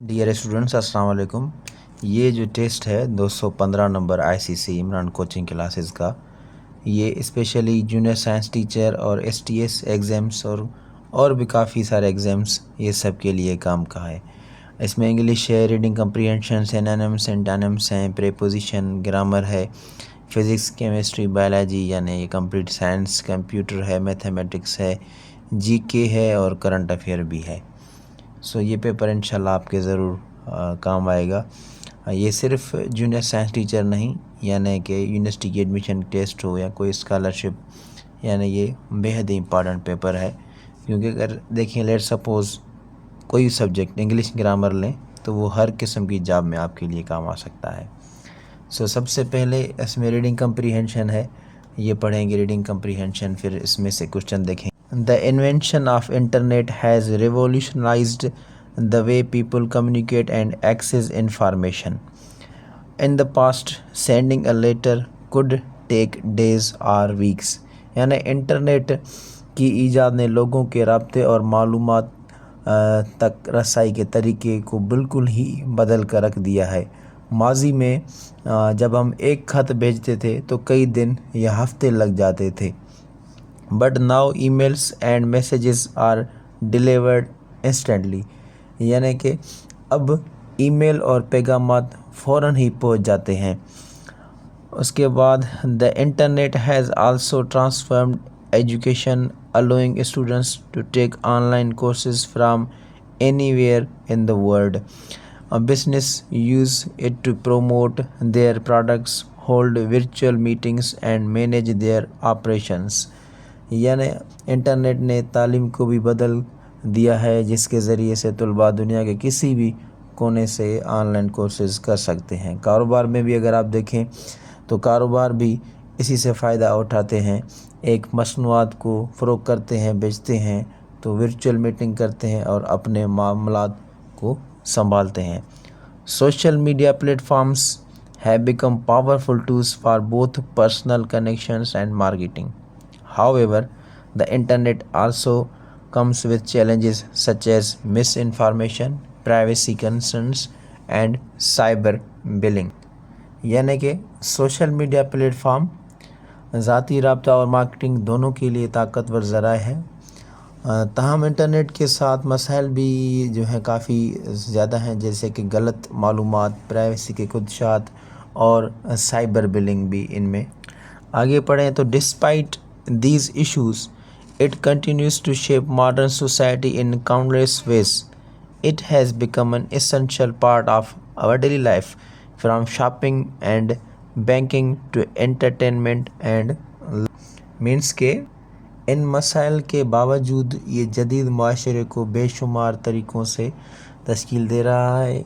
Dear students, अस्सलाम वालेकुम। ये जो टेस्ट है 215 number ICC Imran coaching classes का, ये स्पेशली जूनियर साइंस टीचर और एसटीएस एग्ज़ाम्स और भी काफ़ी सारे एग्ज़ाम्स ये सब के लिए काम का है। इसमें इंग्लिश है, रीडिंग कम्प्रीहेंशन, सिनोनिम्स, एंटोनिम्स हैं, प्रीपोजिशन, ग्रामर है, फिज़िक्स, केमिस्ट्री, बायोलॉजी यानी ये कंप्लीट साइंस, कंप्यूटर है, मैथमेटिक्स है, जीके है और करंट अफेयर भी है। सो ये पेपर इंशाल्लाह आपके ज़रूर काम आएगा। ये सिर्फ जूनियर साइंस टीचर नहीं, यानी कि यूनिवर्सिटी की एडमिशन टेस्ट हो या कोई स्कॉलरशिप, यानी ये बेहद ही इम्पॉर्टेंट पेपर है। क्योंकि अगर देखें, लेट सपोज़ कोई सब्जेक्ट इंग्लिश ग्रामर लें तो वो हर किस्म की जॉब में आपके लिए काम आ सकता है। सो सबसे पहले इसमें रीडिंग कम्प्रीहेंशन है, ये पढ़ेंगे रीडिंग कम्प्रीहेंशन, फिर इसमें से क्वेश्चन देखें। The invention of internet has revolutionized the way people communicate and access information. In the past, sending a letter could take days or weeks. यानी इंटरनेट की ईजाद ने लोगों के राब्ते और मालूमात तक रसाई के तरीके को बिल्कुल ही बदल कर रख दिया है। माजी में जब हम एक ख़त भेजते थे तो कई दिन या हफ्ते लग जाते थे, but now emails and messages are delivered instantly. यानी कि अब ईमेल और पैगामात फ़ौरन ही पहुंच जाते हैं। उसके बाद the internet has also transformed education, allowing students to take online courses from anywhere in the world. Business use it to promote their products, hold virtual meetings and manage their operations। यानी internet ने तालीम को भी बदल दिया है, जिसके ज़रिए से तलबा दुनिया के किसी भी कोने से ऑनलाइन कोर्सेज कर सकते हैं। कारोबार में भी अगर आप देखें तो कारोबार भी इसी से फ़ायदा उठाते हैं। एक मसनूआत को फ़रोग़ करते हैं, बेचते हैं, तो वर्चुअल मीटिंग करते हैं और अपने मामलात को संभालते हैं। Social media platforms have become powerful tools for both personal connections and marketing. However, the internet also comes with challenges such as misinformation, privacy concerns and cyber bullying। यानी कि सोशल मीडिया प्लेटफॉर्म ज़ाती राब्ता और marketing दोनों के लिए ताकतवर ज़राए हैं। ताहम इंटरनेट के साथ मसाइल भी जो हैं काफ़ी ज़्यादा हैं, जैसे कि गलत मालूमात, प्राइवेसी के खदशात और साइबर बुलिंग भी इनमें। आगे पढ़ें तो despite these issues, it continues to shape modern society in countless ways. It has become an essential part of our daily life, from shopping and banking to entertainment and means के इन मसाइल के बावजूद ये जदीद माशरे को बेशुमार तरीक़ों से तश्कील दे रहा है।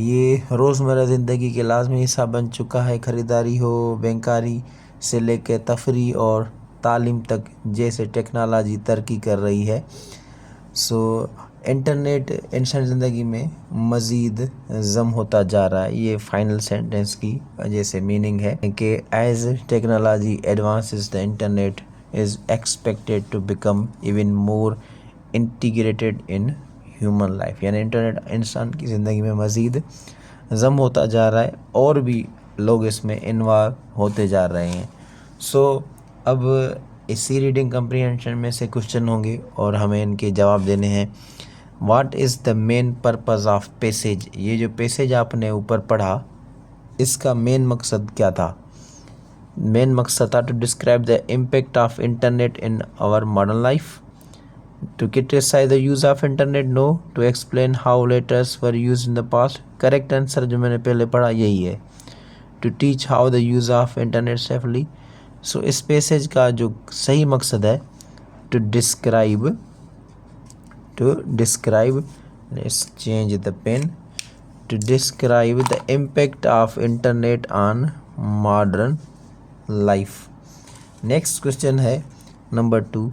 ये रोज़मर्रा ज़िंदगी के लाज़मी हिस्सा बन चुका है। ख़रीदारी हो, बैंकारी से लेकर तफरी और तालीम तक, जैसे टेक्नोलॉजी तरक्की कर रही है। सो इंटरनेट इंसान ज़िंदगी में मज़ीद ज़म होता जा रहा है। ये फाइनल सेंटेंस की जैसे मीनिंग है कि as technology advances the internet is expected to become even more integrated in human life. यानी इंटरनेट इंसान की ज़िंदगी में मज़ीद ज़म होता जा रहा है और भी लोग इसमें इन्वॉल्व होते जा रहे हैं। सो अब इसी रीडिंग कम्प्रीहेंशन में से क्वेश्चन होंगे और हमें इनके जवाब देने हैं। What is the main purpose of passage. ये जो पैसेज आपने ऊपर पढ़ा, इसका मेन मकसद क्या था? मेन मकसद था to describe the impact of internet in our modern life, to criticise the use of internet, no, to explain how letters were use in the past. Correct answer जो मैंने पहले पढ़ा यही है, to teach how the use of internet safely. So इस passage का जो सही मकसद है, to describe let's change the pen, to describe the impact of internet on modern life. Next question है number 2,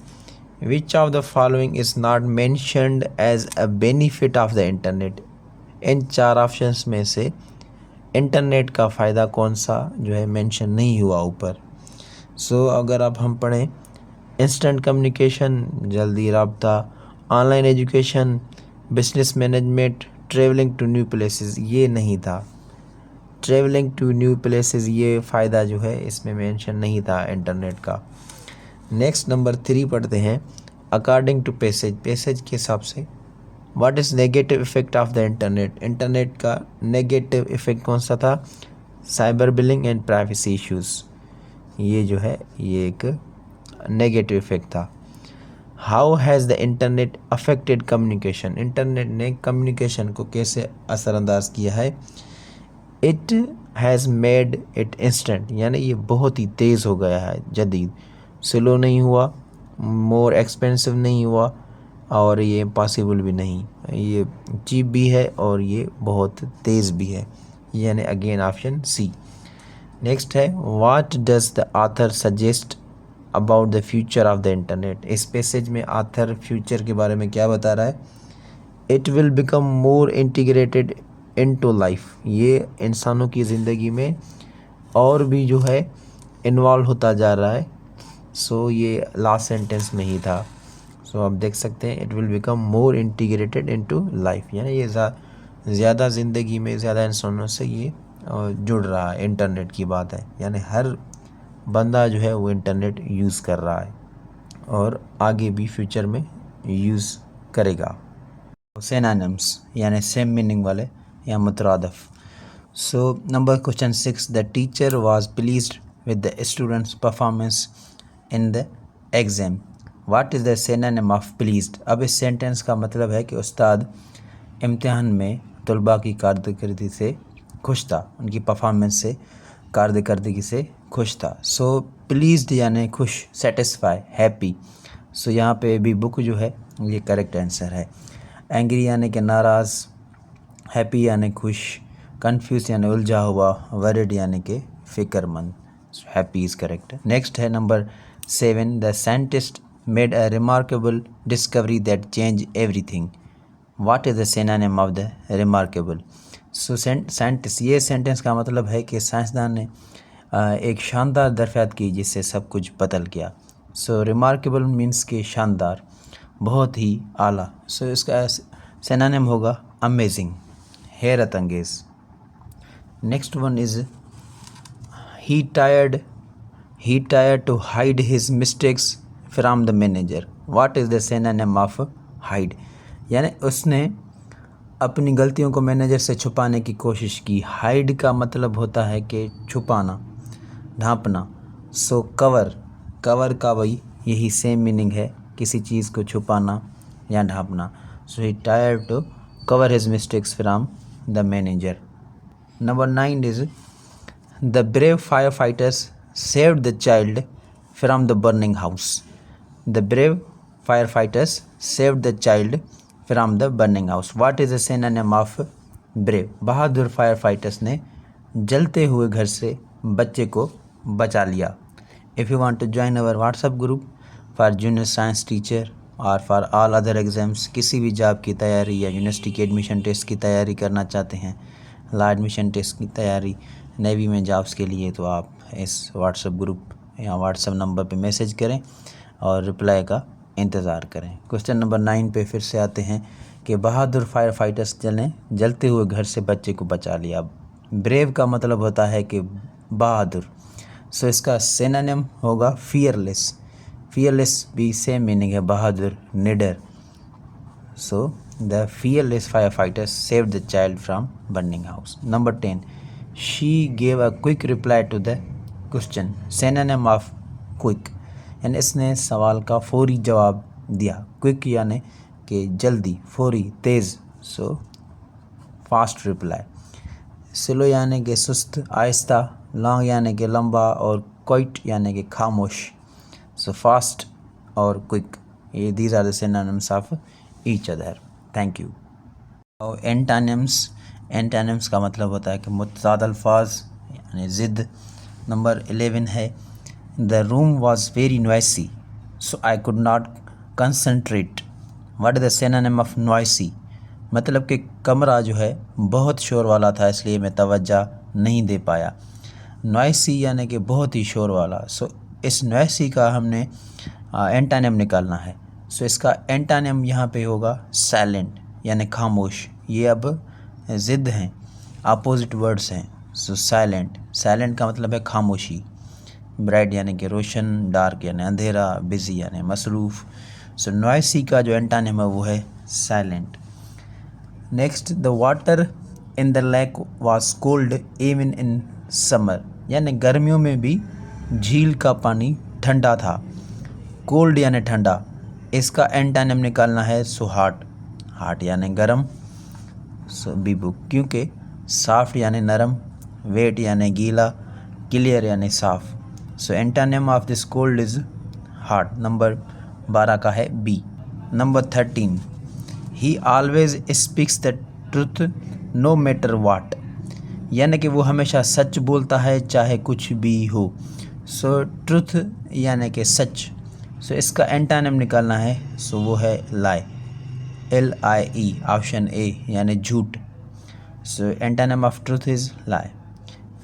which of the following is not mentioned as a benefit of the internet. इन 4 options में से internet का फ़ायदा कौन सा जो है मेंशन नहीं हुआ ऊपर। सो अगर अब हम पढ़ें, इंस्टेंट कम्युनिकेशन, जल्दी राब्ता, online education, business management, travelling to new places ये नहीं था। ट्रेवलिंग टू न्यू प्लेसेस ये फ़ायदा जो है इसमें मेंशन नहीं था इंटरनेट का। नेक्स्ट नंबर 3 पढ़ते हैं। अकॉर्डिंग टू पैसेज, पैसेज के हिसाब से what is negative effect of the internet, internet का नेगेटिव इफ़ेक्ट कौन सा था? Cyber billing and privacy issues, ये जो है ये एक नेगेटिव इफ़ेक्ट था। How has the internet affected communication, internet ने कम्युनिकेशन को कैसे असरअंदाज किया है? It has made it instant, यानी ये बहुत ही तेज़ हो गया है, जदीद। स्लो नहीं हुआ, मोर एक्सपेंसिव नहीं हुआ, और ये पॉसिबल भी नहीं, ये चीप भी है और ये बहुत तेज़ भी है, यानी अगेन ऑप्शन सी। नेक्स्ट है what does the author suggest about the future of the internet, इस पैसेज में ऑथर फ्यूचर के बारे में क्या बता रहा है? It will become more integrated into life, ये इंसानों की ज़िंदगी में और भी जो है इन्वॉल्व होता जा रहा है। सो ये लास्ट सेंटेंस में ही था। सो आप देख सकते हैं it will become more integrated into life, यानी ये ज़्यादा ज़िंदगी में ज़्यादा इंसानों से ये जुड़ रहा है, इंटरनेट की बात है, यानी हर बंदा जो है वो इंटरनेट यूज़ कर रहा है और आगे भी फ्यूचर में यूज़ करेगा। सिनोनिम्स यानी सेम मीनिंग वाले या मुतरादफ। So number question 6, the teacher was pleased with the students performance in the exam, what is the synonym of pleased. अब इस सेंटेंस का मतलब है कि उस्ताद इम्तिहान में तलबा की कारकर्दगी से खुश था, उनकी परफॉर्मेंस से, कारकर्दगी से खुश था। सो प्लीज्ड यानी खुश, सेटिस्फाई, हैप्पी। सो यहाँ पे भी बुक जो है ये करेक्ट आंसर है। एंग्री यानी कि नाराज़, हैप्पी यानी खुश, कंफ्यूज यानी उलझा हुआ, वरिड यानी कि फ़िक्रमंद। Happy is correct. नेक्स्ट है number 7, the scientist made a remarkable discovery that change everything, what is the synonym of the remarkable. So scientist, ये सेंटेंस का मतलब है कि साइंसदान ने एक शानदार दरियाफ्त की जिससे सब कुछ बदल गया। सो रिमार्केबल मीन्स कि शानदार, बहुत ही आला। सो इसका सिनोनिम होगा अमेजिंग, हैरत अंगेज़। Next one is he tired to hide his mistakes from the manager, what is the synonym of hide, यानी उसने अपनी गलतियों को मैनेजर से छुपाने की कोशिश की। हाइड का मतलब होता है कि छुपाना, ढांपना। सो कवर का वही यही सेम मीनिंग है, किसी चीज़ को छुपाना या ढांपना। So he tired to cover his mistakes from the manager. Number 9 is the brave fire fighters saved the child from the burning house, the brave fire fighters saved the child from the burning house, what is the synonym of brave. बहादुर fire fighters ने जलते हुए घर से बच्चे को बचा लिया। If you want to join our WhatsApp group for junior science teacher और फॉर ऑल अदर एग्ज़ाम्स, किसी भी जॉब की तैयारी या यूनिवर्सिटी के एडमिशन टेस्ट की तैयारी करना चाहते हैं, ला एडमिशन टेस्ट की तैयारी, नेवी में जॉब्स के लिए, तो आप इस व्हाट्सएप ग्रुप या व्हाट्सएप नंबर पे मैसेज करें और रिप्लाई का इंतज़ार करें। क्वेश्चन नंबर 9 पे फिर से आते हैं कि बहादुर फायर फाइटर्स ने जलते हुए घर से बच्चे को बचा लिया। ब्रेव का मतलब होता है कि बहादुर। सो इसका सिनोनिम होगा फियरलेस, फियरलेस भी सेम मीनिंग है, बहादुर, निडर। So the fearless fire fighters saved the child from burning house. Number 10, she gave a quick reply to the question, synonym of quick, यानी इसने सवाल का फौरी जवाब दिया। क्विक यानी कि जल्दी, फौरी, तेज़। So fast reply. स्लो यानी कि सुस्त, आहिस्ता, लॉन्ग यानी कि लंबा, और क्वाइट यानी कि खामोश। सो फास्ट और क्विक, ये these are the synonyms of each other. Thank you. और एंटोनिम्स का मतलब होता है कि मुतज़ाद अल्फाज यानी ज़िद। नंबर 11 है the room was very noisy so I could not concentrate, what is the synonym of noisy, मतलब कि कमरा जो है बहुत शोर वाला था इसलिए मैं तवज्जो नहीं दे पाया। नॉइसी यानी कि बहुत ही शोर वाला। सो इस नॉइसी का हमने एंटोनिम निकालना है। सो इसका एंटोनिम यहाँ पे होगा साइलेंट यानी खामोश ये अब ज़िद हैं, अपोजिट वर्ड्स हैं। सो साइलेंट, साइलेंट का मतलब है खामोशी। ब्राइट यानी कि रोशन, डार्क यानी अंधेरा, बिजी यानी मसरूफ़। सो नॉइसी का जो एंटानिम है वो है silent. Next, the water in the lake was cold even in summer, यानी गर्मियों में भी झील का पानी ठंडा था। कोल्ड यानी ठंडा, इसका एंटानिम निकालना है सो हॉट, हॉट यानी गर्म। सो बी बुक, क्योंकि सॉफ्ट यानी नरम, वेट यानी गीला, क्लियर यानी साफ। So antonym of this cold is hot. Number 12 का है B. Number 13, he always speaks the truth no matter what, यानी कि वो हमेशा सच बोलता है चाहे कुछ भी हो। सो ट्रुथ यानी कि सच। सो इसका एंटानिम निकालना है, सो वो है लाई, LIE, ऑप्शन ए यानी झूठ। So antonym of truth is lie.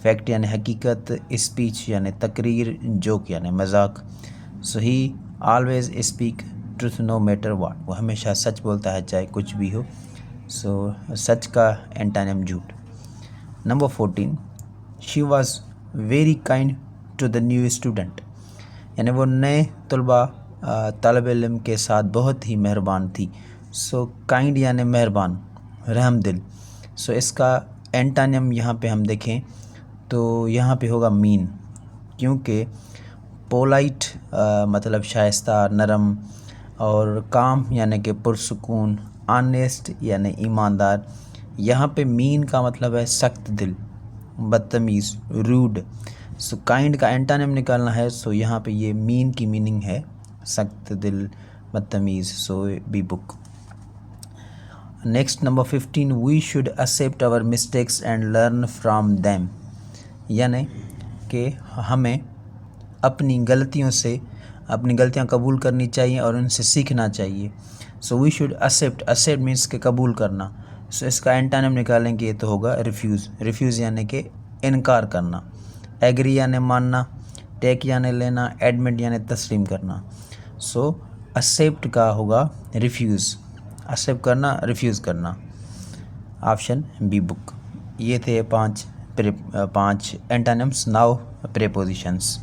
Fact यानी हकीकत, स्पीच यानी तकरीर, जोक यानी मजाक। So he always speak truth no matter what, वो हमेशा सच बोलता है चाहे कुछ भी हो। सो सच का एंटानिम झूठ। Number 14, she was very kind to the new student, यानी वो नए तलब इल्म के साथ बहुत ही मेहरबान थी। सो काइंड यानी मेहरबान, रहमदिल। सो इसका एंटानिम यहाँ पे हम देखें तो यहाँ पे होगा मीन, क्योंकि पोलाइट मतलब शाइस्ता, नरम, और काम यानी कि पुरसुकून, ऑनेस्ट यानी ईमानदार। यहाँ पे मीन का मतलब है सख्त दिल, बदतमीज़, रूड। सो काइंड का एंटानिम निकालना है, सो यहाँ पे ये मीन की मीनिंग है सख्त दिल, बदतमीज़। So B book. Next, number 15, we should accept our mistakes and learn from them, यानी कि हमें अपनी गलतियाँ कबूल करनी चाहिए और उनसे सीखना चाहिए। So we should accept, accept means के कबूल करना। सो इसका एंटानिम निकालेंगे तो होगा रिफ्यूज़, रिफ्यूज़ यानी कि इनकार करना। एग्री यानी मानना, टेक यानी लेना, एडमिट यानी तस्लीम करना। सो एक्सेप्ट का होगा रिफ्यूज़, एक्सेप्ट करना, रिफ्यूज़ करना। Option B book. ये थे पाँच antonyms. Now prepositions.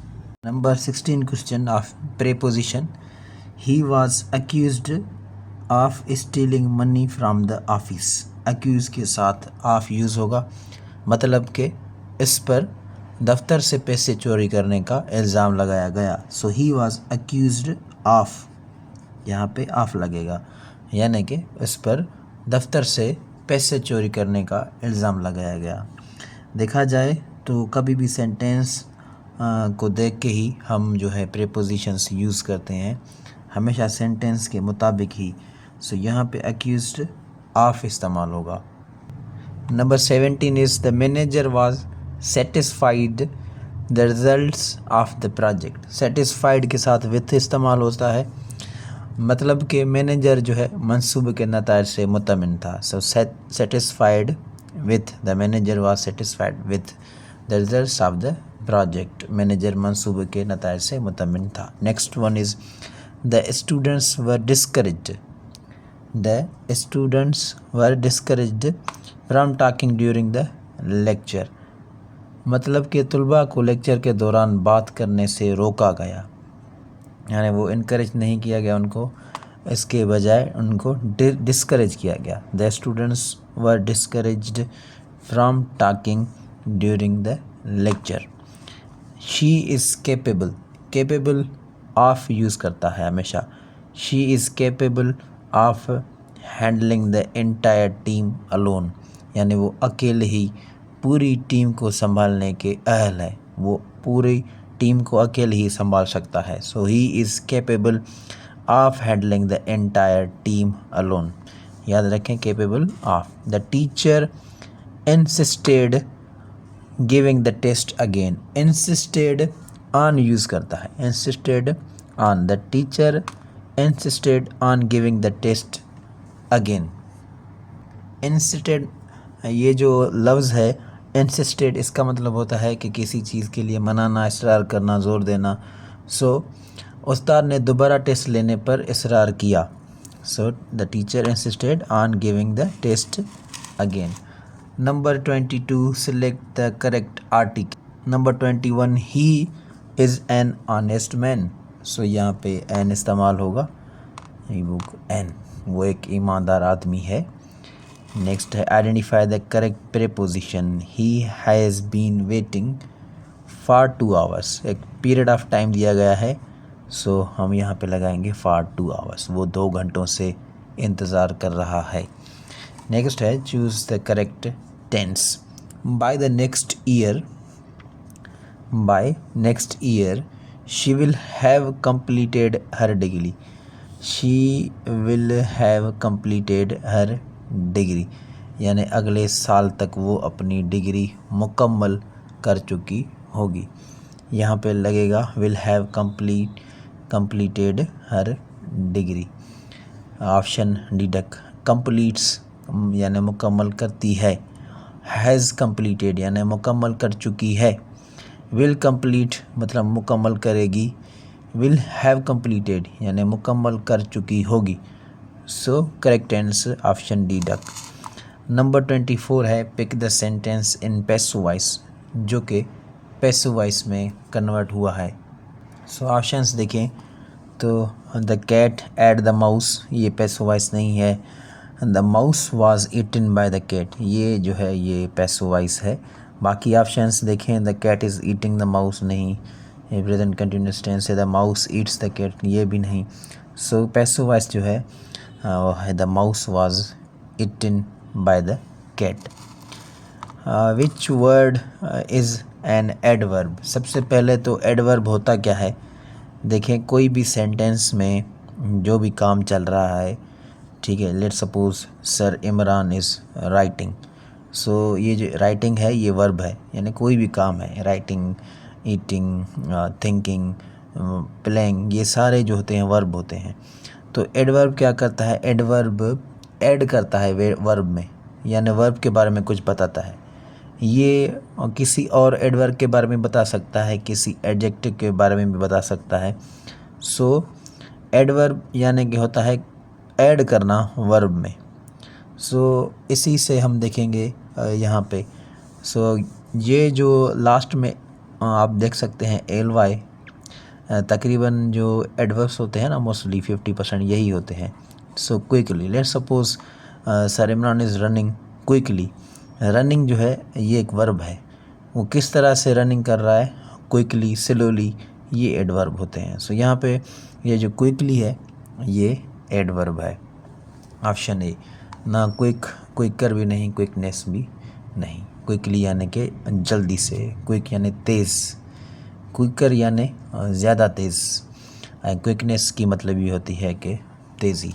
Number 16 question of preposition, he was accused of stealing money from the office. Accuse के साथ ऑफ यूज़ होगा, मतलब कि इस पर दफ्तर से पैसे चोरी करने का इल्ज़ाम लगाया गया। सो ही वॉज अक्यूज्ड ऑफ, यहाँ पे ऑफ लगेगा, यानी कि इस पर दफ्तर से पैसे चोरी करने का इल्ज़ाम लगाया गया। देखा जाए तो कभी भी सेंटेंस को देख के ही हम जो है प्रेपोजिशंस यूज़ करते हैं, हमेशा सेंटेंस के मुताबिक ही। सो यहाँ पे अक्यूज्ड ऑफ इस्तेमाल होगा। Number 17 is the manager was satisfied the results of the project. Satisfied के साथ विथ इस्तेमाल होता है, मतलब कि मैनेजर जो है मंसूबे के नताइज से मुतमिन था। So satisfied with, the manager was satisfied with the results of the project, manager मंसूबे के नताइज से मुतमिन था। Next one is the students were discouraged, the students were discouraged from talking during the lecture, मतलब कि तलबा को लेक्चर के दौरान बात करने से रोका गया, यानी वो इनकरेज नहीं किया गया उनको, इसके बजाय उनको डिस्करेज किया गया। The students were discouraged from talking during the lecture. She is capable, capable of use करता है हमेशा। She is capable of handling the entire team alone, यानी वो अकेले ही पूरी टीम को संभालने के अहल है, वो पूरी टीम को अकेले ही संभाल सकता है। So he is capable of handling the entire team alone, याद रखें capable of. The teacher insisted giving the test again, insisted on use करता है, insisted on. The teacher insisted on giving the test again. Insisted, ये जो लफ्ज़ है insisted, इसका मतलब होता है कि किसी चीज़ के लिए मनाना, इसरार करना, ज़ोर देना। सो उस्ताद ने दोबारा टेस्ट लेने पर इसरार किया। So the teacher insisted on giving the test again. Number 22, select the correct article. Number 21, he is an honest man. So यहाँ पे an इस्तेमाल होगा, वो n, वो एक ईमानदार आदमी है. नेक्स्ट है identify the correct preposition. He has been waiting for 2 hours. एक पीरियड ऑफ टाइम दिया गया है, सो हम यहाँ पे लगाएंगे फॉर 2 आवर्स. वो 2 घंटों से इंतज़ार कर रहा है. नेक्स्ट है choose the correct tense. By the next year, by next year she will have completed her degree. She will have completed her degree, यानी अगले साल तक वो अपनी डिग्री मुकम्मल कर चुकी होगी. यहाँ पे लगेगा will have completed her degree. Option deduct. Completes यानी मुकम्मल करती है. हैज़ कंप्लीटेड यानी मुकम्मल कर चुकी है. विल कंप्लीट मतलब मुकम्मल करेगी. विल हैव कंप्लीटेड यानी मुकम्मल कर चुकी होगी. So correct answer option D duck. Number 24 है pick the sentence in passive voice, जो कि पैसिव वॉइस में कन्वर्ट हुआ है. सो ऑप्शंस देखें तो the cat ate the mouse, ये पैसिव वॉइस नहीं है. The mouse was eaten by the cat, ये जो है ये पैसिव वॉइस है. बाकी ऑप्शंस देखें the cat is eating the mouse नहीं. प्रेजेंट कंटिन्यूअस टेंस है the mouse eats the cat, ये भी नहीं. सो पैसिव वॉइस जो है वो है the mouse was eaten by the cat. Which word is an adverb. सबसे पहले तो एडवर्ब होता क्या है. देखें कोई भी सेंटेंस में जो भी काम चल रहा है, ठीक है, let suppose sir Imran is writing. So ये जो राइटिंग है ये वर्ब है, यानी कोई भी काम है, राइटिंग, ईटिंग, थिंकिंग, प्लेइंग, ये सारे जो होते हैं वर्ब होते हैं. तो एडवर्ब क्या करता है, एडवर्ब ऐड करता है वर्ब में, यानी वर्ब के बारे में कुछ बताता है. ये किसी और एडवर्ब के बारे में बता सकता है, किसी एडजेक्टिव के बारे में भी बता सकता है. सो एडवर्ब यानी कि होता है ऐड करना वर्ब में. सो इसी से हम देखेंगे यहाँ पे. सो ये जो लास्ट में आप देख सकते हैं एल वाई, तकरीबन जो एडवर्ब्स होते हैं ना मोस्टली 50% यही होते हैं. So quickly, late suppose sir Imran is running quickly. Running जो है ये एक वर्ब है, वो किस तरह से रनिंग कर रहा है, क्विकली, स्लोली, ये एडवर्ब होते हैं. सो यहाँ पे ये जो क्विकली है ये एडवर्ब है. Option A. ना क्विकर भी नहीं, क्विकनेस भी नहीं. क्विकली यानी कि जल्दी से, क्विक यानी तेज़, क्विकर यानी ज़्यादा तेज़, क्विकनेस की मतलब ये होती है कि तेज़ी.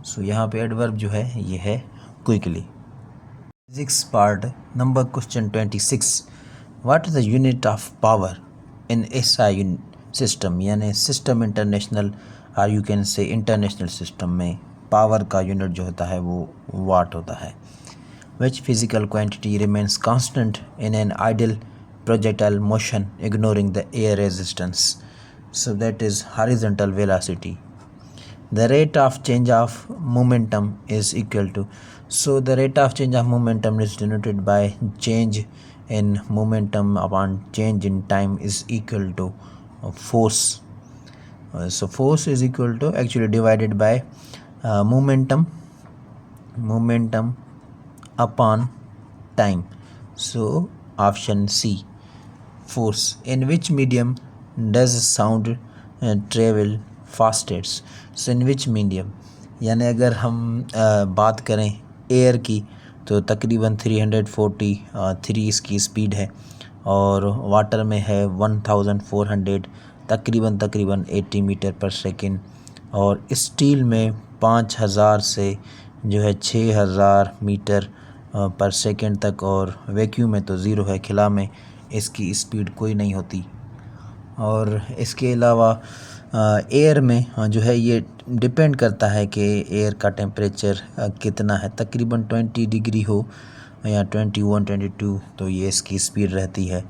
सो यहाँ पे एडवर्ब जो है ये है quickly. Physics part number question 26. What is the unit of power in SI system, यानी सिस्टम इंटरनेशनल और you can say international system में पावर का यूनिट जो होता है वो वाट होता है. Which physical quantity remains constant in an ideal projectile motion ignoring the air resistance. So that is horizontal velocity. The rate of change of momentum is equal to. So the rate of change of momentum is denoted by change in momentum upon change in time is equal to force. So force is equal to actually divided by momentum upon time. So option C, force. In which medium does sound travel fastest. So in which medium, यानी अगर हम बात करें air की तो तकरीबन 343 इसकी speed है, और वाटर में है 1400, तकरीबन 80 मीटर पर सेकेंड, और स्टील में 5000 से जो है 6000 मीटर पर सेकेंड तक, और वैक्यूम में तो ज़ीरो है, खिला में इसकी स्पीड कोई नहीं होती. और इसके अलावा एयर में जो है ये डिपेंड करता है कि एयर का टेम्परेचर कितना है. तकरीबन 20 डिग्री हो या 21, 22 तो ये इसकी स्पीड रहती है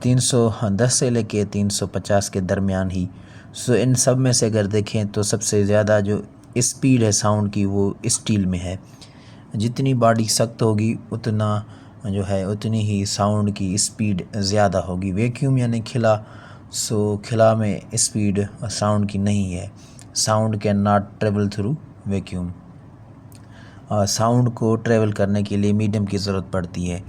310 से लेके 350 के दरमियान ही. सो इन सब में से अगर देखें तो सबसे ज़्यादा जो स्पीड है साउंड की वो स्टील में है. जितनी बॉडी सख्त होगी उतना जो है उतनी ही साउंड की स्पीड ज़्यादा होगी। वैक्यूम यानी खिला, सो खिला में स्पीड साउंड की नहीं है। Sound can not travel through vacuum. Sound को ट्रेवल करने के लिए मीडियम की ज़रूरत पड़ती है।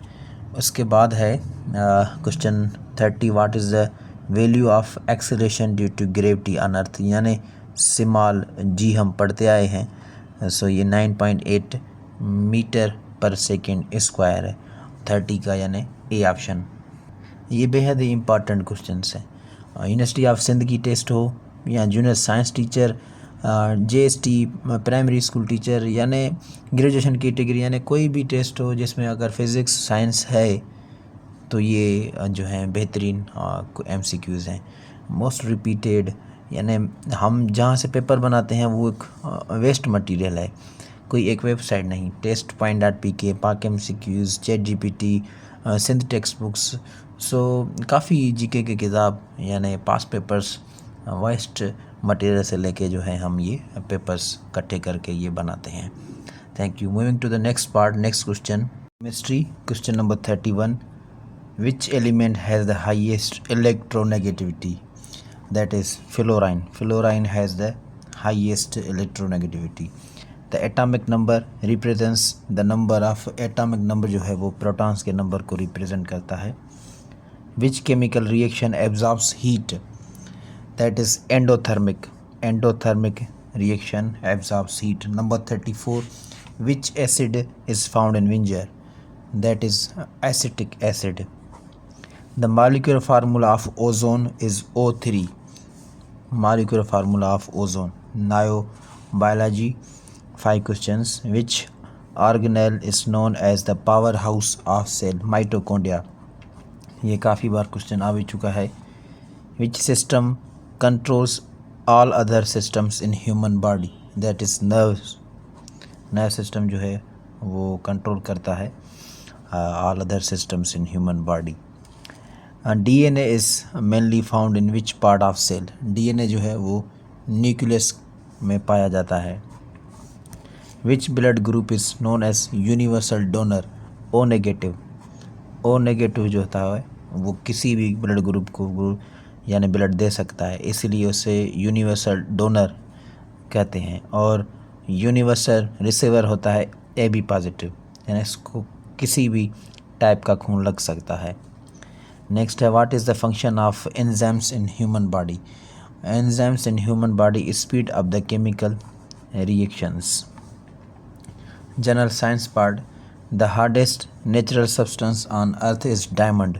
उसके बाद है question 30, what is the value of acceleration due to gravity on earth, यानी स्मॉल जी हम पढ़ते आए हैं। सो ये 9.8 मीटर पर सेकेंड स्क्वायर है। 30 का यानी ए ऑप्शन। ये बेहद ही इम्पॉर्टेंट क्वेश्चन है। यूनिवर्सिटी ऑफ सिंध की टेस्ट हो या junior science teacher, JST primary school teacher, यानी ग्रेजुएशन कैटेगरी, यानी कोई भी टेस्ट हो जिसमें अगर फिज़िक्स साइंस है तो ये जो है बेहतरीन MCQs हैं। मोस्ट रिपीटेड, यानी हम जहाँ से पेपर बनाते हैं वो एक वेस्ट मटेरियल है, कोई एक वेबसाइट नहीं। test.point.pk, Pak MCQs, ChatGPT, Sindh text books. So काफ़ी GK की किताब यानी पास पेपर्स वेस्ट मटेरियल से लेके जो है हम ये पेपर्स इकट्ठे करके ये बनाते हैं। Thank you. Moving to the next part, next question, chemistry, question number 31, which element has the highest electronegativity? That is fluorine. Fluorine has the highest electronegativity. The atomic number represents the number of atomic number जो है वो protons के number को represent करता है। Which chemical reaction absorbs heat? That is endothermic. Endothermic reaction absorbs heat. Number 34, which acid is found in vinegar? That is acetic acid. The molecular formula of ozone is O3. Molecular formula of ozone. Niobiology, 5 questions. Which organelle is known as the powerhouse of cell? Mitochondria. ये काफ़ी बार question आ भी चुका है। Which system controls all other systems in human body? That is nerves. nerve system जो है वो control करता है all other systems in human body. DNA is mainly found in which part of cell? DNA जो है वो nucleus में पाया जाता है। Which blood group is known as universal donor? O negative. O negative जो होता है वो किसी भी ब्लड ग्रुप को यानी ब्लड दे सकता है, इसीलिए उसे यूनिवर्सल डोनर कहते हैं। और यूनिवर्सल रिसीवर होता है AB पॉजिटिव, यानी इसको किसी भी टाइप का खून लग सकता है। नेक्स्ट है, what is the function of enzymes in human body? Enzymes in human body speed up the chemical reactions. General science part, the hardest natural substance on earth is diamond.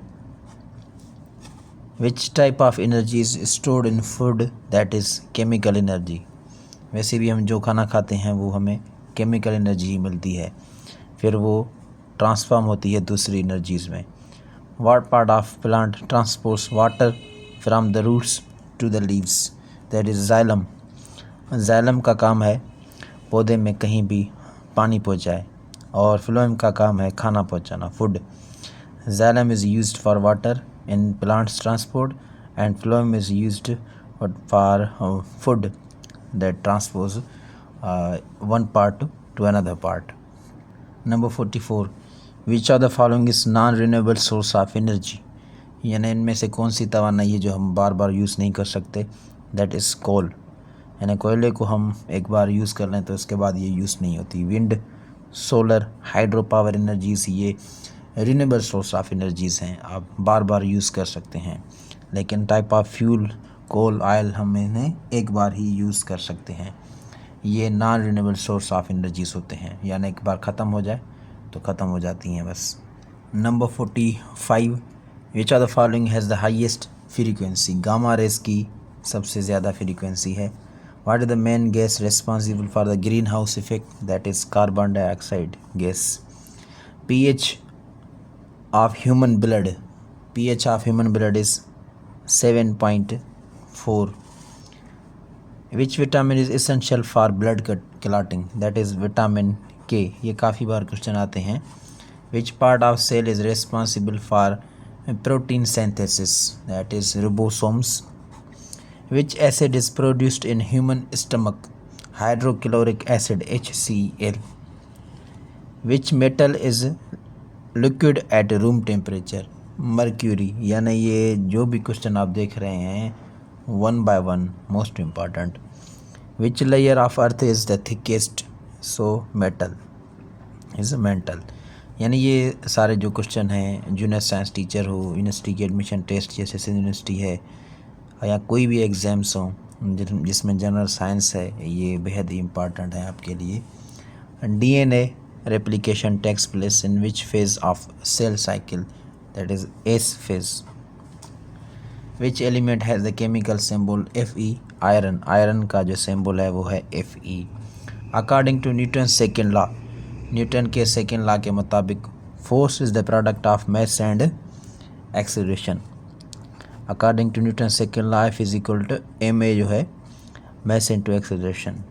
Which type of energy is stored in food? That is chemical energy. वैसे भी हम जो खाना खाते हैं वो हमें chemical energy ही मिलती है, फिर वो ट्रांसफॉर्म होती है दूसरी एनर्जीज़ में। What part of plant transports water from the roots to the leaves? That is xylem. Xylem का काम है पौधे में कहीं भी पानी पहुँचाए, और phloem का काम है खाना पहुँचाना, food. Xylem is used for water in plants transport and phloem is used for food that transports one part to another part. Number 44, which of the following is non renewable source of energy? यानी इनमें से कौन सी तवानाई है जो हम बार बार use नहीं कर सकते? दैट इज़ कोल। यानी कोयले को हम एक बार यूज़ कर लें तो उसके बाद ये यूज़ नहीं होती। Wind, solar, hydro power energies ये रिन्यूएबल सोर्स ऑफ एनर्जीज़ हैं, आप बार बार यूज़ कर सकते हैं। लेकिन type of fuel, coal, oil, हम इन्हें एक बार ही यूज़ कर सकते हैं। ये non renewable source of energies होते हैं, यानी एक बार ख़त्म हो जाए तो ख़त्म हो जाती हैं बस। Number 45, which of the following has the highest frequency? Gamma rays की सबसे ज़्यादा फ्रीक्वेंसी है। What is the main gas responsible for the green house effect? That is carbon dioxide gas. pH of human blood, pH of human blood is 7.4। Which vitamin is essential for blood clotting? That is vitamin K। ये काफ़ी बार question आते हैं। Which part of cell is responsible for protein synthesis? That is ribosomes. Which acid is produced in human stomach? Hydrochloric acid HCl। Which metal is liquid at room temperature, mercury. यानी ये जो भी question आप देख रहे हैं one by one, most important. Which layer of earth is the thickest, so metal is mantle. यानी ये सारे जो क्वेश्चन हैं, जूनियर साइंस टीचर हो, यूनिवर्सिटी की एडमिशन टेस्ट जैसे यूनिवर्सिटी है या कोई भी एग्ज़ाम्स हों जिसमें जनरल साइंस है, ये बेहद ही इम्पॉर्टेंट है आपके लिए। DNA replication takes place in which phase of cell cycle, that is S phase. Which element has the chemical symbol Fe, iron। Iron का जो सिंबल है वो है Fe। According to Newton's second law, Newton के second law के मुताबिक force is the product of mass and acceleration. According to Newton second law F is equal to ma जो है mass into acceleration.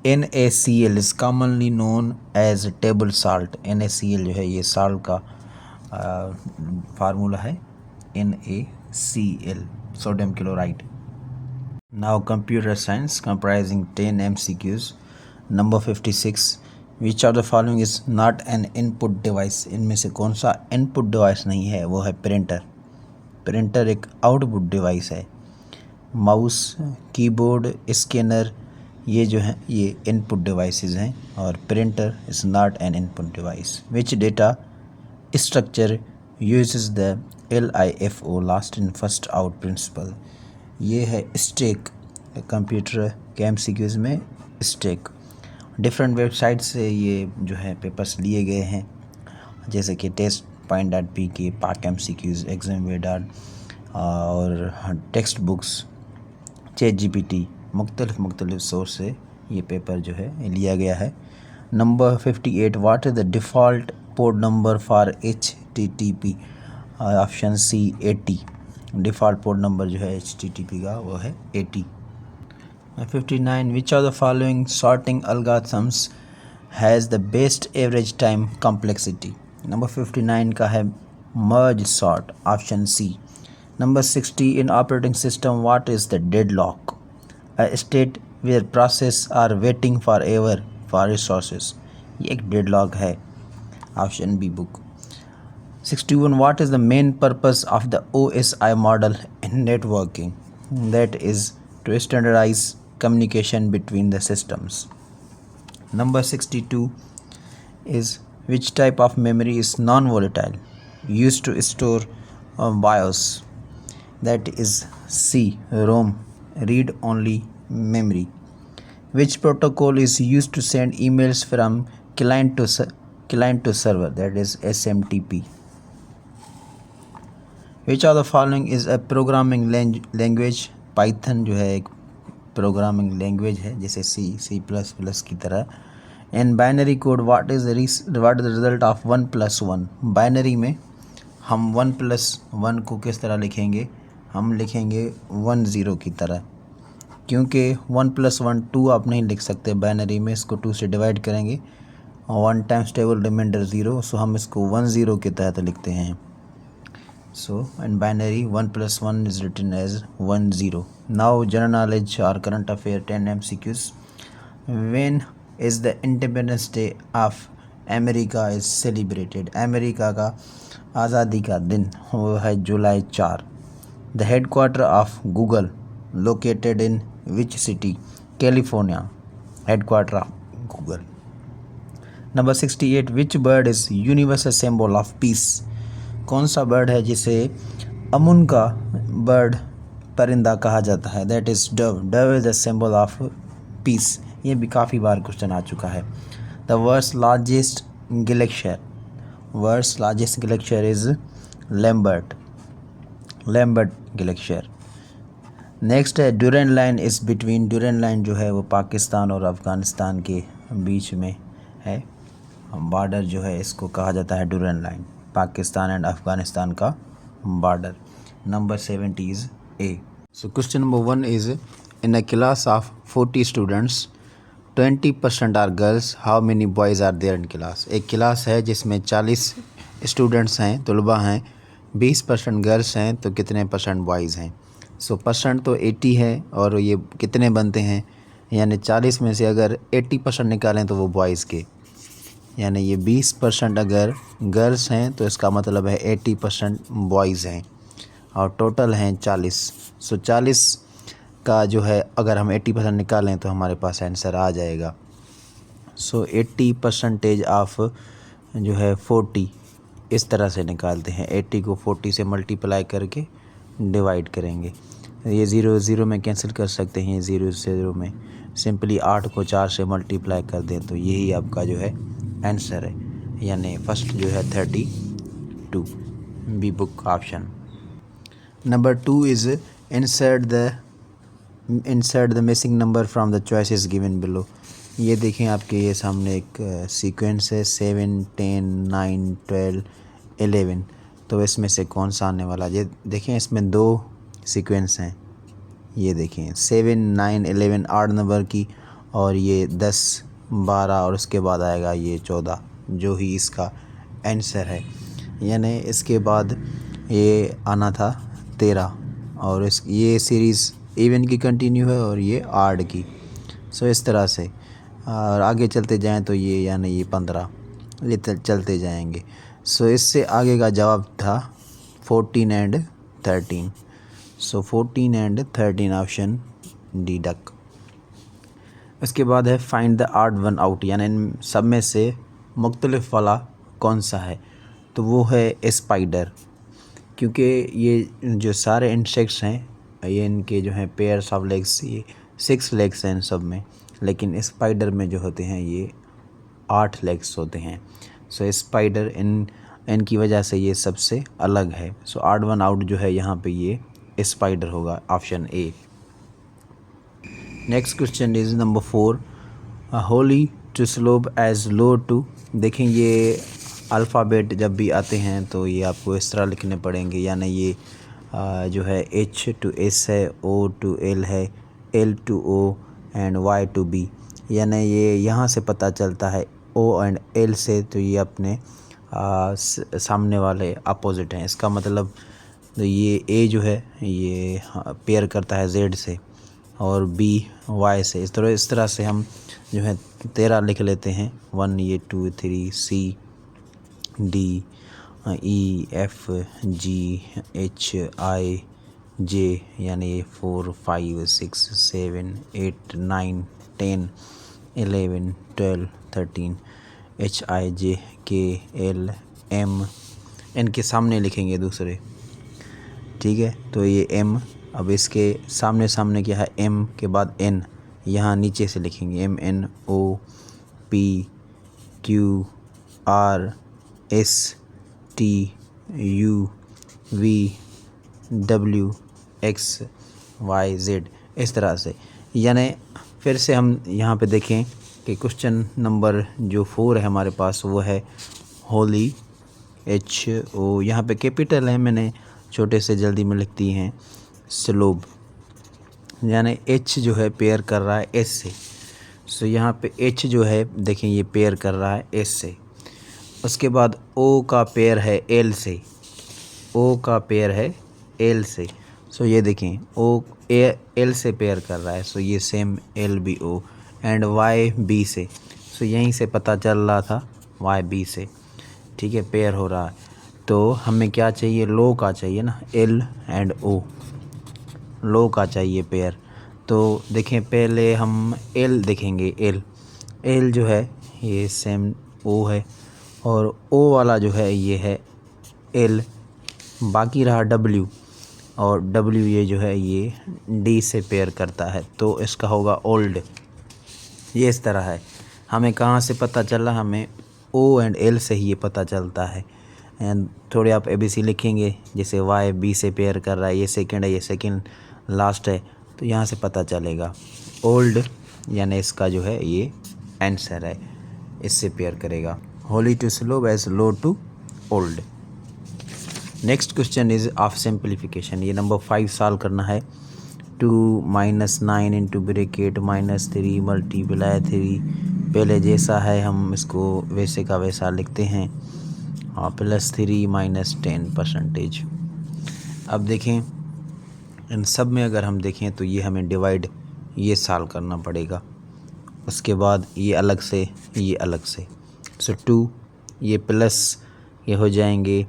NaCl is commonly known as table salt. NaCl जो है ये salt का formula है NaCl, sodium chloride. Now computer science comprising 10 MCQs। Number 56, which of the following is not an input device. इनमें से कौन सा input device नहीं है, वो है प्रिंटर। प्रिंटर एक आउटपुट डिवाइस है। माउस, कीबोर्ड, स्कैनर, ये जो हैं ये इनपुट डिवाइसेस हैं और printer is not an input device. Which data structure uses the LIFO, last in first out principle. ये है स्टैक। कंप्यूटर के MCQs में स्टैक। डिफरेंट वेबसाइट से ये जो है पेपर्स लिए गए हैं, जैसे कि testpoint.pk, पाक MCQs, examway और टेक्स्ट बुक्स, ChatGPT, मुख्तलिफ सोर्स से ये पेपर जो है लिया गया है। Number 58, what is the default port number for HTTP। Option C 80। Default port number जो है HTTP का वो है 80। 59, विच of the following sorting algorithms has the best average time complexity. Number 59 का है merge sort, option C। Number 60, in operating system what is the deadlock, a state where process are waiting forever for resources। ये एक deadlock है, option B book. 61, what is the main purpose of the OSI model in networking, that is to standardize communication between the systems। Number 62 is which type of memory is non-volatile, used to store BIOS, that is C ROM, read only memory। Which protocol is used to send emails from client to server, that is SMTP। Which of the following is a programming language। Python जो है एक programming language है, जैसे C++ की तरह। In binary code what is the result of 1+1। Binary में हम 1+1 को किस तरह लिखेंगे, हम लिखेंगे 1 0 की तरह, क्योंकि 1+1 2 आप नहीं लिख सकते बाइनरी में, इसको 2 से डिवाइड करेंगे और 1 टाइम्स टेबल रिमाइंडर 0, सो हम इसको 1 0 के तहत लिखते हैं। So in binary 1+1 is written as 1 0। Now general knowledge और current affair 10 MCQs। When is the independence day of America is celebrated. America का आज़ादी का दिन वो है जुलाई 4। The headquarter of Google located in which city, California, headquarter of Google. Number 68, which bird is universal symbol of peace. कौन सा bird है जिसे अमन का बर्ड परिंदा कहा जाता है, that is dove. Dove is the symbol of peace. ये भी काफ़ी बार क्वेश्चन आ चुका है। The world's largest glacier, world's largest glacier is Lambert glacier. Next है Durand line is between. Durand line जो है वो पाकिस्तान और अफ़गानिस्तान के बीच में है, बॉर्डर जो है इसको कहा जाता है Durand line, Pakistan and Afghanistan का border. Number 70 is A. So question number 1 is in a class of 40 students 20% are girls, how many boys are there in class. एक क्लास है जिसमें 40 स्टूडेंट्स हैं, तलबा हैं, 20% गर्ल्स हैं, तो कितने परसेंट बॉयज़ हैं। सो परसेंट तो 80 है और ये कितने बनते हैं, यानी 40 में से अगर 80% निकालें तो वो बॉयज़ के यानी ये 20% अगर गर्ल्स हैं तो इसका मतलब है 80% बॉयज़ हैं और टोटल हैं 40। सो 40 का जो है अगर हम 80% निकालें तो हमारे पास आंसर आ जाएगा। सो 80% ऑफ जो है 40 इस तरह से निकालते हैं। 80 को 40 से मल्टीप्लाई करके डिवाइड करेंगे। ये 0 0 में कैंसिल कर सकते हैं, 0 0 में सिंपली 8 को 4 से मल्टीप्लाई कर दें तो यही आपका जो है आंसर है, यानी फर्स्ट जो है 32 B book option. Number 2 is insert the missing number from the choices given below. ये देखें आपके ये सामने एक सीक्वेंस है 7 10 9 12 11। तो इसमें से कौन सा आने वाला, ये देखें इसमें 2 सीक्वेंस हैं। ये देखें 7 9 11 8 नंबर की, और ये 10 12 और उसके बाद आएगा ये 14 जो ही इसका आंसर है। यानी इसके बाद ये आना था 13 और ये सीरीज़ इवन की कंटिन्यू है और ये आड की। सो इस तरह से और आगे चलते जाएं तो ये यानी ये 15 ये चलते जाएंगे। सो इससे आगे का जवाब था 14 and 13। So 14 and 13 option D duck. इसके बाद है find the odd one out, यानी इन सब में से मुख्तलिफ वाला कौन सा है। तो वो है स्पाइडर, क्योंकि ये जो सारे इंसेक्ट्स हैं ये इनके जो हैं पेयर्स ऑफ लेग्स, ये 6 लेग्स हैं इन सब में, लेकिन स्पाइडर में जो होते हैं ये 8 लेग्स होते हैं। सो स्पाइडर इनकी वजह से ये सबसे अलग है। सो ऑड वन आउट जो है यहाँ पे ये स्पाइडर होगा, option A. Next question is number 4, holy to slope as low to. देखें ये अल्फ़ाबेट जब भी आते हैं तो ये आपको इस तरह लिखने पड़ेंगे, यानी ये जो है H to S है, O to L है, L to O and Y to B। यानी ये यहाँ से पता चलता है O एंड L से, तो ये अपने सामने वाले अपोजिट हैं। इसका मतलब तो ये A जो है ये पेयर करता है Z से और B Y से। इस तरह से हम जो है 13 लिख लेते हैं, 1 ये 2 3 C D E F G H I J, यानी 4 5 6 7 8 9 10 11 12 13 H I J K L M, इनके सामने लिखेंगे दूसरे, ठीक है। तो ये M, अब इसके सामने सामने क्या है, M के बाद N, यहाँ नीचे से लिखेंगे M N O P Q R S T U V W X Y Z, इस तरह से। यानी फिर से हम यहाँ पे देखें कि क्वेश्चन नंबर जो 4 है हमारे पास वो है होली, HO, यहाँ पे कैपिटल है, मैंने छोटे से जल्दी में लिख दी हैं। स्लोब यानी H जो है पेयर कर रहा है S से। सो यहाँ पे H जो है देखें ये पेयर कर रहा है S से। उसके बाद O का पेयर है L से, O का पेयर है L से। सो ये देखें O L से पेयर कर रहा है, सो ये सेम L भी O एंड Y B से। सो यहीं से पता चल रहा था Y B से, ठीक है, पेयर हो रहा है। तो हमें क्या चाहिए, लो का चाहिए ना, L एंड O, लो का चाहिए पेयर। तो देखें पहले हम L देखेंगे, L जो है ये सेम O है और O वाला जो है ये है L, बाकी रहा W, और W ये जो है ये D से पेयर करता है, तो इसका होगा ओल्ड। ये इस तरह है। हमें कहाँ से पता चला, हमें O एंड L से ही ये पता चलता है। एंड थोड़े आप ABC लिखेंगे, जैसे Y B से पेयर कर रहा है, ये सेकंड है, ये सेकंड लास्ट है, तो यहाँ से पता चलेगा ओल्ड, यानी इसका जो है ये आंसर है, इससे पेयर करेगा। Holy to slow as low to old. Next question is of simplification. ये नंबर 5 सॉल्व करना है। 2 -9 इंटू ब्रेकेट -3 मल्टीप्लाई 3, पहले जैसा है हम इसको वैसे का वैसा लिखते हैं, और +3 -10%। अब देखें इन सब में अगर हम देखें तो ये हमें डिवाइड ये सॉल्व करना पड़ेगा, उसके बाद ये अलग से ये अलग से। सो 2 ये प्लस ये हो जाएंगे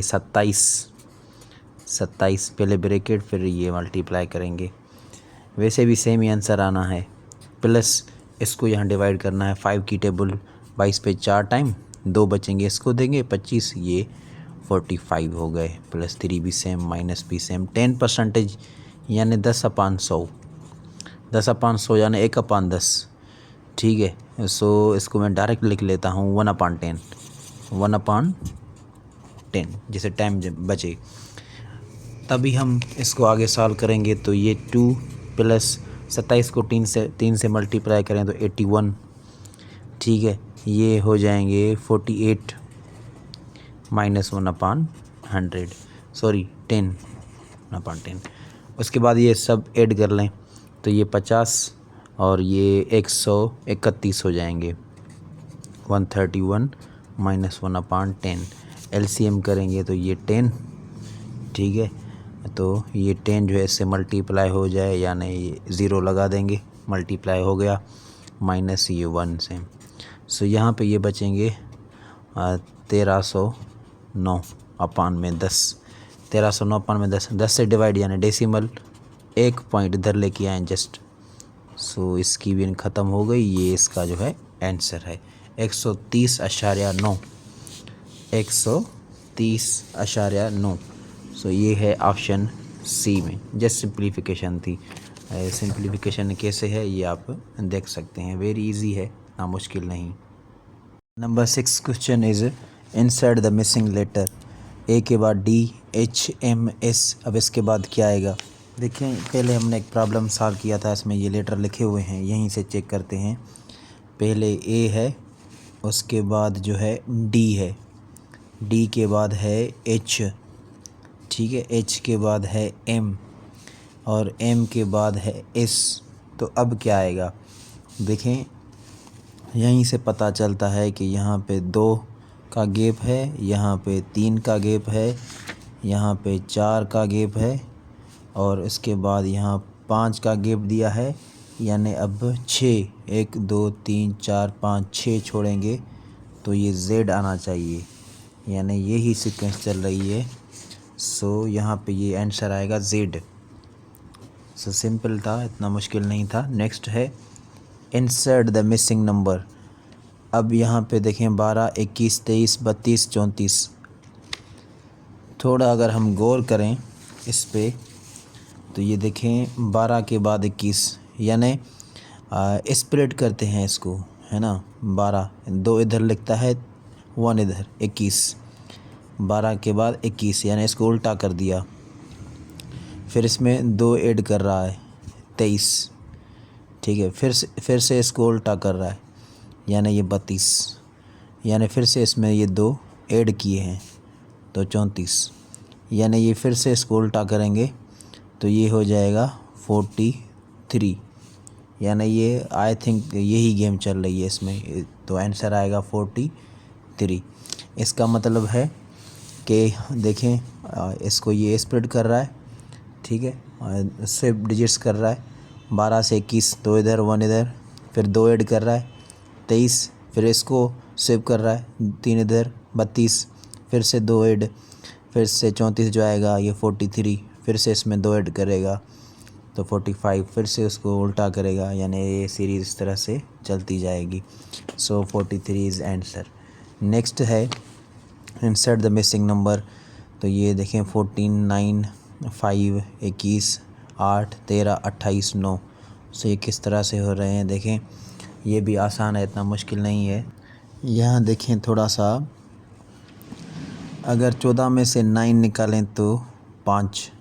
27। 27 पहले ब्रैकेट फिर ये मल्टीप्लाई करेंगे। वैसे भी सेम ही आंसर आना है। प्लस इसको यहाँ डिवाइड करना है 5 की टेबल 22 पे 4 टाइम 2 बचेंगे, इसको देंगे 25, ये 45 हो गए। प्लस 3 भी सेम, माइनस भी सेम। 10% यानी 10/100, 10/100 यानी 1/10। ठीक है, सो इसको मैं डायरेक्ट लिख लेता हूँ 1/10, 1/10 जिसे टाइम बचे। तभी हम इसको आगे सॉल्व करेंगे। तो ये 2 प्लस 27 को 3 से मल्टीप्लाई करें तो 81। ठीक है, ये हो जाएंगे 48 माइनस 1/100, सॉरी 10/10। उसके बाद ये सब ऐड कर लें तो ये 50 और ये 131 हो जाएंगे। 131 माइनस 1/10 एलसीएम करेंगे तो ये 10। ठीक है, तो ये 10 जो है इससे मल्टीप्लाई हो जाए, यानी ये 0 लगा देंगे, मल्टीप्लाई हो गया, माइनस ये 1 से। सो यहाँ पे ये बचेंगे 1309 अपान में 10। 1309 अपान में 10, 10 से डिवाइड यानी डेसिमल 1 पॉइंट इधर लेके आए जस्ट। सो इसकी भी ख़त्म हो गई। ये इसका जो है आंसर है 130.9, 130.9। सो ये है ऑप्शन सी में। जस्ट सिंप्लीफिकेशन थी। सिंप्लीफिकेशन कैसे है ये आप देख सकते हैं, वेरी इजी है, ना मुश्किल नहीं। Number 6 question is insert the missing letter. A के बाद डी, एच, एम, एस। अब इसके बाद क्या आएगा? देखिए, पहले हमने एक प्रॉब्लम सॉल्व किया था, इसमें ये लेटर लिखे हुए हैं, यहीं से चेक करते हैं। पहले ए है, उसके बाद जो है डी है, डी के बाद है एच। ठीक है, एच के बाद है एम और एम के बाद है एस। तो अब क्या आएगा? देखें, यहीं से पता चलता है कि यहाँ पे 2 का गैप है, यहाँ पे 3 का गैप है, यहाँ पे 4 का गैप है और इसके बाद यहाँ 5 का गैप दिया है, यानी अब 6, 1 2 3 4 5 6 छोड़ेंगे तो ये Z आना चाहिए, यानी यही सीक्वेंस चल रही है। सो यहाँ पे ये आंसर आएगा Z। सो सिंपल था, इतना मुश्किल नहीं था। नेक्स्ट है इंसर्ट द मिसिंग नंबर। अब यहाँ पे देखें 12, 21, 23, 32, 34। थोड़ा अगर हम गौर करें इस पे तो ये देखें 12 के बाद 21, यानी स्प्लिट करते हैं इसको, है ना। 12, 2 इधर लिखता है, 1 इधर, 21। 12 के बाद 21 यानी इसको उल्टा कर दिया। फिर इसमें 2 ऐड कर रहा है, 23। ठीक है, फिर से इसको उल्टा कर रहा है, यानी ये 32, यानी फिर से इसमें ये 2 ऐड किए हैं तो 34, यानी ये फिर से इसको उल्टा करेंगे तो ये हो जाएगा 43, यानी ये आई थिंक यही गेम चल रही है इसमें, तो आंसर आएगा 43। इसका मतलब है कि देखें इसको ये स्प्लिट कर रहा है, ठीक है, स्विफ्ट डिजिट्स कर रहा है। 12 से 21, 2 इधर 1 इधर, फिर 2 ऐड कर रहा है 23, फिर इसको स्विप कर रहा है 3 इधर 32, फिर से 2 ऐड, फिर से 34 जो आएगा ये 43, फिर से इसमें 2 ऐड करेगा तो 45, फिर से उसको उल्टा करेगा, यानी ये सीरीज़ इस तरह से चलती जाएगी। सो 43 इज़ आंसर। नेक्स्ट है इंसर्ट द मिसिंग नंबर। तो ये देखें 14, 9, 5, 21, 8, 13, 28, 9। सो ये किस तरह से हो रहे हैं देखें, ये भी आसान है, इतना मुश्किल नहीं है। यहाँ देखें थोड़ा सा, अगर 14 में से 9 निकालें तो 5,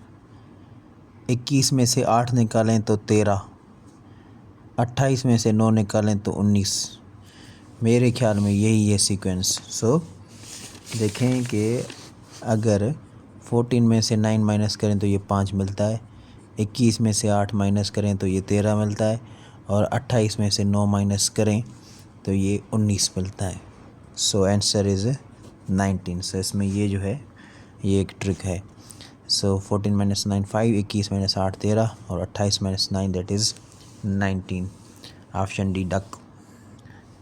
21 में से 8 निकालें तो 13, 28 में से 9 निकालें तो 19। मेरे ख्याल में यही है सीक्वेंस। सो देखें कि अगर 14 में से 9 माइनस करें तो ये 5 मिलता है, 21 में से 8 माइनस करें तो ये 13 मिलता है और 28 में से 9 माइनस करें तो ये 19 मिलता है। So answer is 19। सो इसमें ये जो है ये एक ट्रिक है। सो 14 माइनस 9 5, 21 माइनस 8 13 और 28 minus 9 that is 19। Option D duck.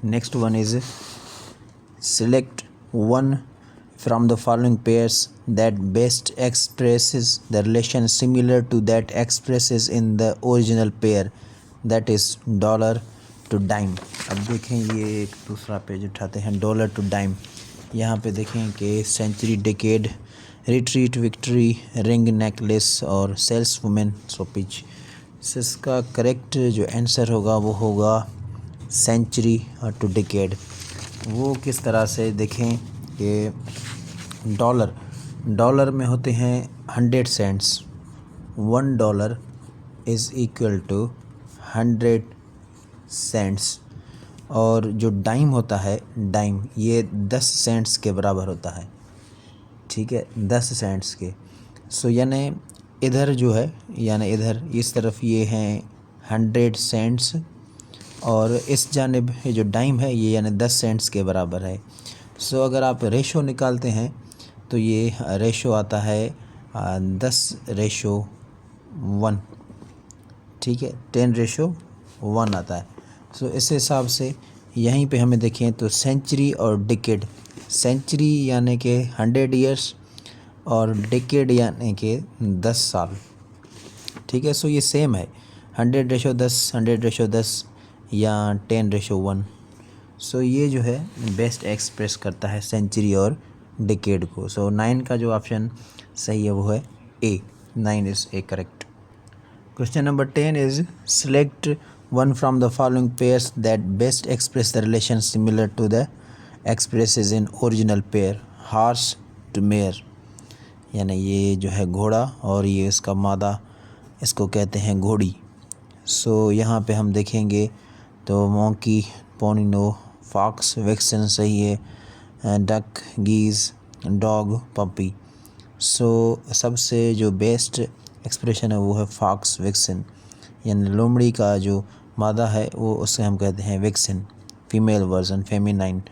Next one is select one from the following pairs that best expresses the relation similar to that expresses in the original pair, that is dollar to dime। अब देखें ये एक दूसरा page उठाते हैं, dollar to dime. यहाँ पे देखें कि century, decade, retreat, victory, ring, necklace और सेल्स वुमेन, सोपिच। इसका करेक्ट जो आंसर होगा वो होगा सेंचुरी टू डेकेड। वो किस तरह से देखें कि डॉलर में होते हैं 100 cents. $1 is equal to 100 cents. और जो डाइम होता है, डाइम ये 10 सेंट्स के बराबर होता है। ठीक है, 10 सेंट्स के। सो यानी इधर जो है, यानी इधर इस तरफ ये हैं 100 सेंट्स और इस जानिब जो डाइम है ये यानी 10 सेंट्स के बराबर है। सो अगर आप रेशो निकालते हैं तो ये रेशो आता है 10:1। ठीक है, 10:1 आता है। सो इस हिसाब से यहीं पे हमें देखें तो सेंचुरी और डिकेड, सेंचुरी यानी कि 100 ईयर्स और डिकेड यानी कि 10 साल। ठीक है, सो ये सेम है, 100:10, 100:10 या 10:1। सो ये जो है बेस्ट एक्सप्रेस करता है सेंचुरी और डिकेड को। सो 9 का जो ऑप्शन सही है वो है ए, 9 is A correct. Question number 10 is select one from the following pairs that best express the relation similar to the expresses in original pair, horse to mare। यानी ये जो है घोड़ा और ये इसका मादा, इसको कहते हैं घोड़ी। सो यहाँ पे हम देखेंगे तो मोंकी, पोनिनो, फॉक्स, विक्सन सही है, डक, गीज़, डॉग, पपी। सो सबसे जो बेस्ट एक्सप्रेशन है वो है फॉक्स विक्सन, यानी लोमड़ी का जो मादा है वो उससे हम कहते हैं vixen, female version, feminine.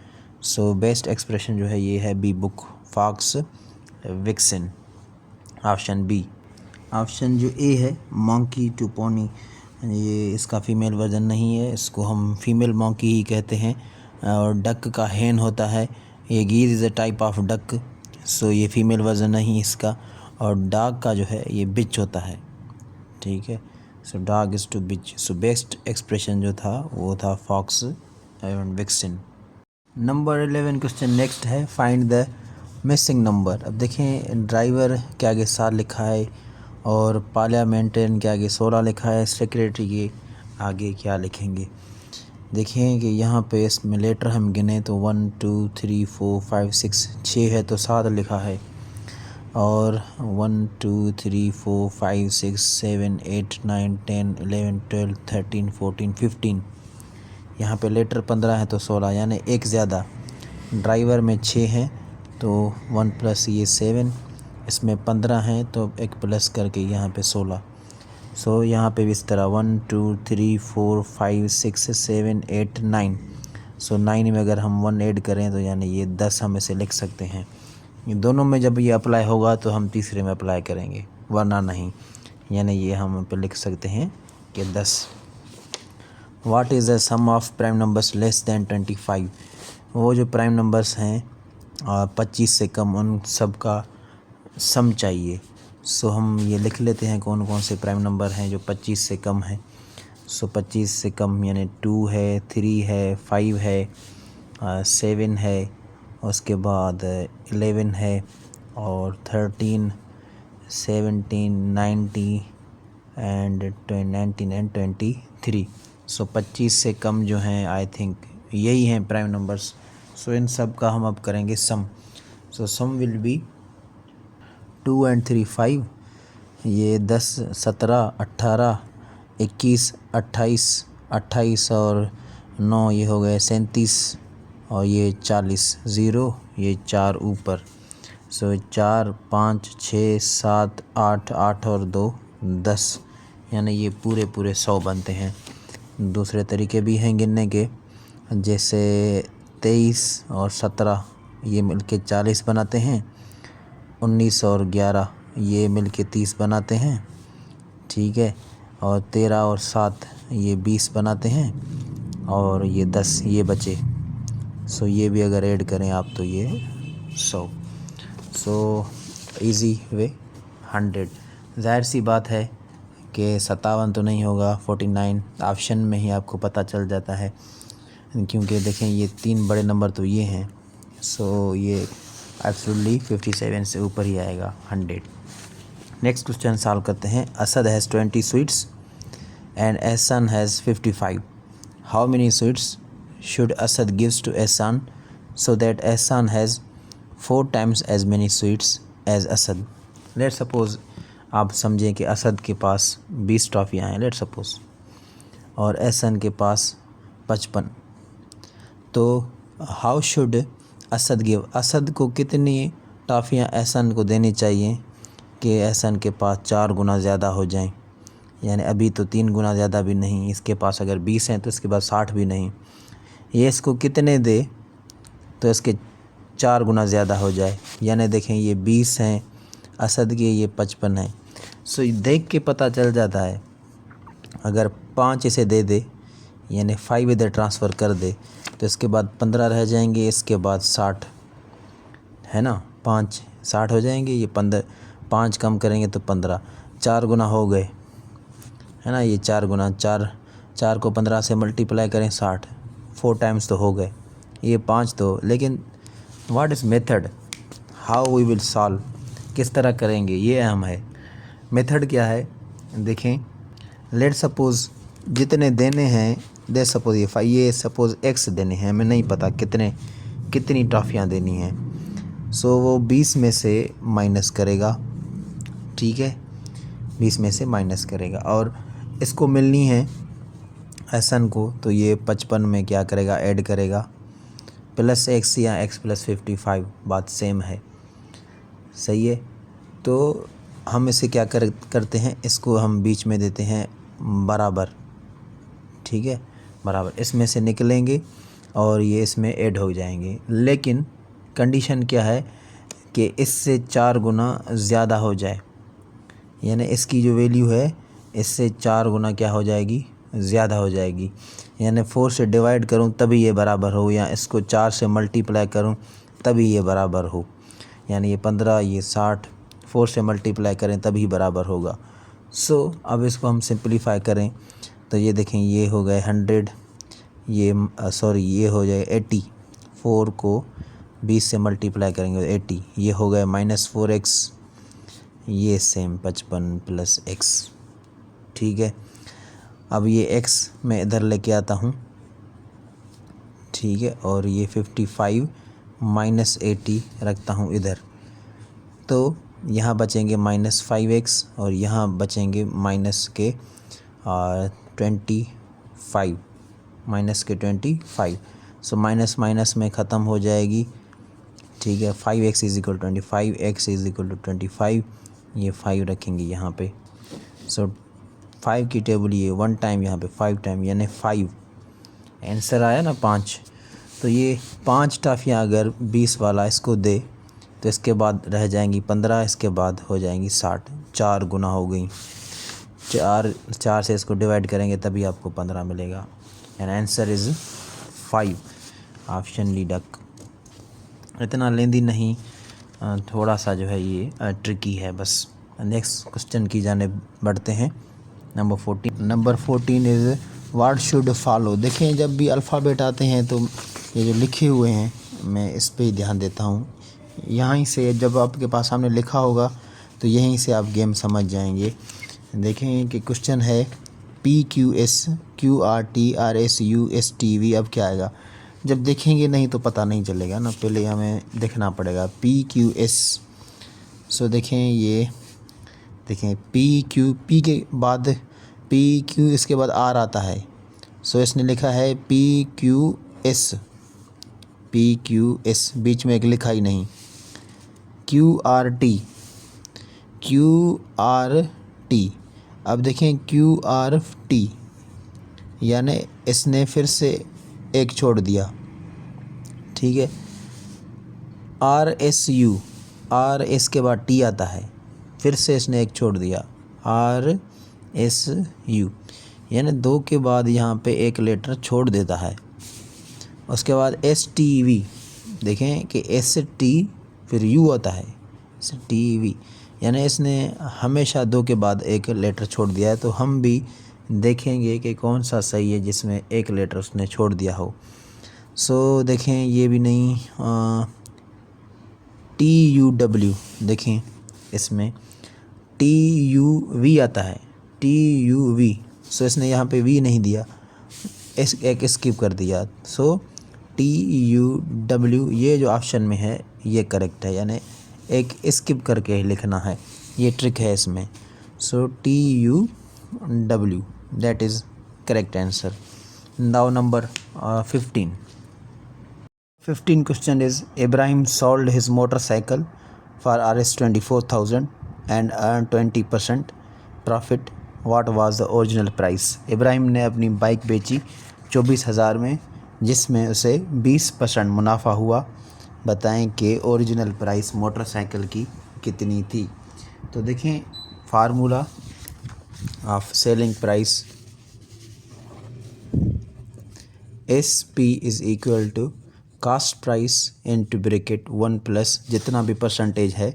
So best expression जो है ये है B book, fox vixen, option B. Option जो ए है मंकी टू पोनी, ये इसका फीमेल वर्जन नहीं है, इसको हम फीमेल मंकी ही कहते हैं। और डक का हेन होता है, ये geese is a type of duck, so ये फीमेल वर्जन नहीं इसका। और डॉग का जो है ये बिच होता है। ठीक है, so dog is to bitch. So best expression जो था वो था fox and vixen. Number 11 question next है, फाइंड द मिसिंग नंबर। अब देखें ड्राइवर के आगे 7 लिखा है और पार्लियामेंटेरियन के आगे 16 लिखा है, सेक्रेटरी के आगे क्या लिखेंगे। देखें कि यहाँ पे इसमें लेटर हम गिने तो 1 2 3 4 5 6, 6 है तो 7 लिखा है। और 1 2 3 4 5 6 7 8 9 10 11 12 13 14 15, यहाँ पे लेटर 15 है तो 16, यानी एक ज़्यादा। ड्राइवर में 6 हैं तो 1 प्लस ये 7, इसमें 15 हैं तो एक प्लस करके यहाँ पे 16। सो यहाँ पे भी इस तरह 1 2 3 4 5 6 7 8 9। सो 9 में अगर हम 1 ऐड करें तो यानी ये 10 हम इसे लिख सकते हैं। ये दोनों में जब ये अप्लाई होगा तो हम तीसरे में अप्लाई करेंगे, वरना नहीं। यानी ये हम पे लिख सकते हैं कि 10। What is the sum of prime numbers less than 25। वो जो प्राइम नंबर्स हैं 25 से कम, उन सब का सम चाहिए। सो हम ये लिख लेते हैं कौन कौन से प्राइम नंबर हैं जो 25 से कम हैं। सो 25 से कम यानी 2 है, 3 है, 5 है, 7 है, उसके बाद 11 है और 13, 17, 19 एंड 19 एंड 23। सो 25 से कम जो हैं आई थिंक यही हैं प्राइम नंबर्स। सो इन सब का हम अब करेंगे सम। सो सम विल बी 2 and 3 5, ये 10 17 18 21 28 28 और 9 ये हो गए 37 और ये 40, 0 ये 4 ऊपर। सो 4 5 6 7 8 8 और 2 10, यानी ये पूरे 100 बनते हैं। दूसरे तरीके भी हैं गिनने के, जैसे 23 और 17 ये मिलके 40 बनाते हैं, 19 और 11 ये मिलके 30 बनाते हैं। ठीक है, और 13 और 7 ये 20 बनाते हैं और ये 10 ये बचे। सो ये भी अगर ऐड करें आप तो ये 100। So easy way 100। ज़ाहिर सी बात है कि 57 तो नहीं होगा, 49 ऑप्शन में ही आपको पता चल जाता है, क्योंकि देखें ये 3 बड़े नंबर तो ये हैं। सो ये एब्सोल्युटली 57 से ऊपर ही आएगा 100। नेक्स्ट क्वेश्चन सॉल्व करते हैं। Asad has 20 sweets and Ehsan has 55। How many sweets should Asad gives to Ehsan so that Ehsan has 4 times as many sweets as Asad. Let suppose आप समझें कि असद के पास 20 टॉफ़ियाँ हैं, लेट सपोज़, और एहसान के पास 55। तो how should Asad give, Asad को कितनी टॉफ़ियाँ एहसान को देनी चाहिए कि एहसान के पास 4 गुना ज़्यादा हो जाएं। यानी अभी तो 3 गुना ज़्यादा भी नहीं, इसके पास अगर 20 हैं तो इसके पास 60 भी नहीं, ये इसको कितने दे तो इसके 4 गुना ज़्यादा हो जाए। यानी देखें ये 20 हैं असद के, ये 55 हैं। सो देख के पता चल जाता है, अगर 5 इसे दे दे यानी 5 इधर ट्रांसफ़र कर दे तो इसके बाद 15 रह जाएंगे, इसके बाद 60 है ना, 5 60 हो जाएंगे, ये 15 5 कम करेंगे तो 15, 4 गुना हो गए है ना, ये 4 गुना, 4 को 15 से मल्टीप्लाई करें 60, 4 टाइम्स तो हो गए, ये 5 तो। लेकिन what is method, how we will solve, किस तरह करेंगे, ये अहम है। मेथड क्या है देखें, लेट सपोज़ जितने देने हैं, दे सपोज़ ये सपोज़ x देने हैं, हमें नहीं पता कितनी टॉफ़ियाँ देनी हैं। सो वो 20 में से माइनस करेगा, ठीक है, 20 में से माइनस करेगा, और इसको मिलनी है एहसान को, तो ये 55 में क्या करेगा, ऐड करेगा, प्लस x या x + 55, बात सेम है, सही है। तो हम इसे क्या करते हैं, इसको हम बीच में देते हैं बराबर, ठीक है, बराबर, इसमें से निकलेंगे और ये इसमें ऐड हो जाएंगे। लेकिन कंडीशन क्या है कि इससे 4 गुना ज़्यादा हो जाए, यानी इसकी जो वैल्यू है इससे 4 गुना क्या हो जाएगी, ज़्यादा हो जाएगी। यानी 4 से डिवाइड करूं तभी ये बराबर हो, या इसको 4 से मल्टीप्लाई करूं तभी ये बराबर हो। यानी ये 15, ये 60, 4 से मल्टीप्लाई करें तभी बराबर होगा। सो अब इसको हम सिंपलीफाई करें तो ये देखें, ये हो गए 100, ये ये हो जाए 80, 4 को 20 से मल्टीप्लाई करेंगे 80, ये हो गए -4x, ये सेम 55 + x, ठीक है। अब ये x मैं इधर लेके आता हूँ, ठीक है, और ये 55 - 80 रखता हूँ इधर, तो यहाँ बचेंगे -5x और यहाँ बचेंगे -25। सो माइनस माइनस में ख़त्म हो जाएगी, ठीक है। 5x = 25, x = 25, ये 5 रखेंगे यहाँ पे। सो 5 की टेबल ये 1 टाइम, यहाँ पे 5 टाइम, यानी 5 आंसर आया ना 5। तो ये 5 टॉफ़ियाँ अगर 20 वाला इसको दे तो इसके बाद रह जाएंगी 15, इसके बाद हो जाएंगी 60, 4 गुना हो गई। 4 से इसको डिवाइड करेंगे तभी आपको 15 मिलेगा, and answer is 5, option D duck. इतना लेंदी नहीं, थोड़ा सा जो है ये ट्रिकी है बस। नेक्स्ट क्वेश्चन की जाने बढ़ते हैं। Number 14 is what should follow. देखें जब भी अल्फ़ाबेट आते हैं तो ये जो लिखे हुए हैं मैं इस पे ही ध्यान देता हूँ। यहाँ से जब आपके पास सामने लिखा होगा तो यहीं से आप गेम समझ जाएंगे। देखें कि क्वेश्चन है PQS QRTRSUSTV, अब क्या आएगा। जब देखेंगे नहीं तो पता नहीं चलेगा ना, पहले हमें देखना पड़ेगा PQS। सो देखें, ये देखें P के बाद PQ, इसके बाद R आता है। सो इसने लिखा है PQS, बीच में एक लिखा ही नहीं। QRT, अब देखें QRT, यानी इसने फिर से एक छोड़ दिया, ठीक है। RSU, RS के बाद T आता है, फिर से इसने एक छोड़ दिया, RSU, यानी 2 के बाद यहाँ पे एक लेटर छोड़ देता है। उसके बाद एस टी वी, देखें कि एस टी फिर यू आता है, एस टी वी, यानी इसने हमेशा दो के बाद एक लेटर छोड़ दिया है। तो हम भी देखेंगे कि कौन सा सही है जिसमें एक लेटर उसने छोड़ दिया हो। सो देखें ये भी नहीं, टी यू डब्ल्यू, देखें इसमें टी यू वी आता है, टी यू वी। सो इसने यहाँ पे वी नहीं दिया, एक स्किप कर दिया। सो टी यू डब्ल्यू ये जो ऑप्शन में है ये करेक्ट है, यानी एक स्किप करके लिखना है, ये ट्रिक है इसमें। So T U W that is correct answer. Now number 15 question is Ibrahim sold his motorcycle for Rs 24,000 and earned 20% profit. What was the original price? Ibrahim ने अपनी बाइक बेची 24,000 में, जिसमें उसे 20% मुनाफा हुआ। बताएं कि ओरिजिनल प्राइस मोटरसाइकिल की कितनी थी। तो देखें formula of selling price, SP is equal to cost price into bracket 1 plus जितना भी परसेंटेज है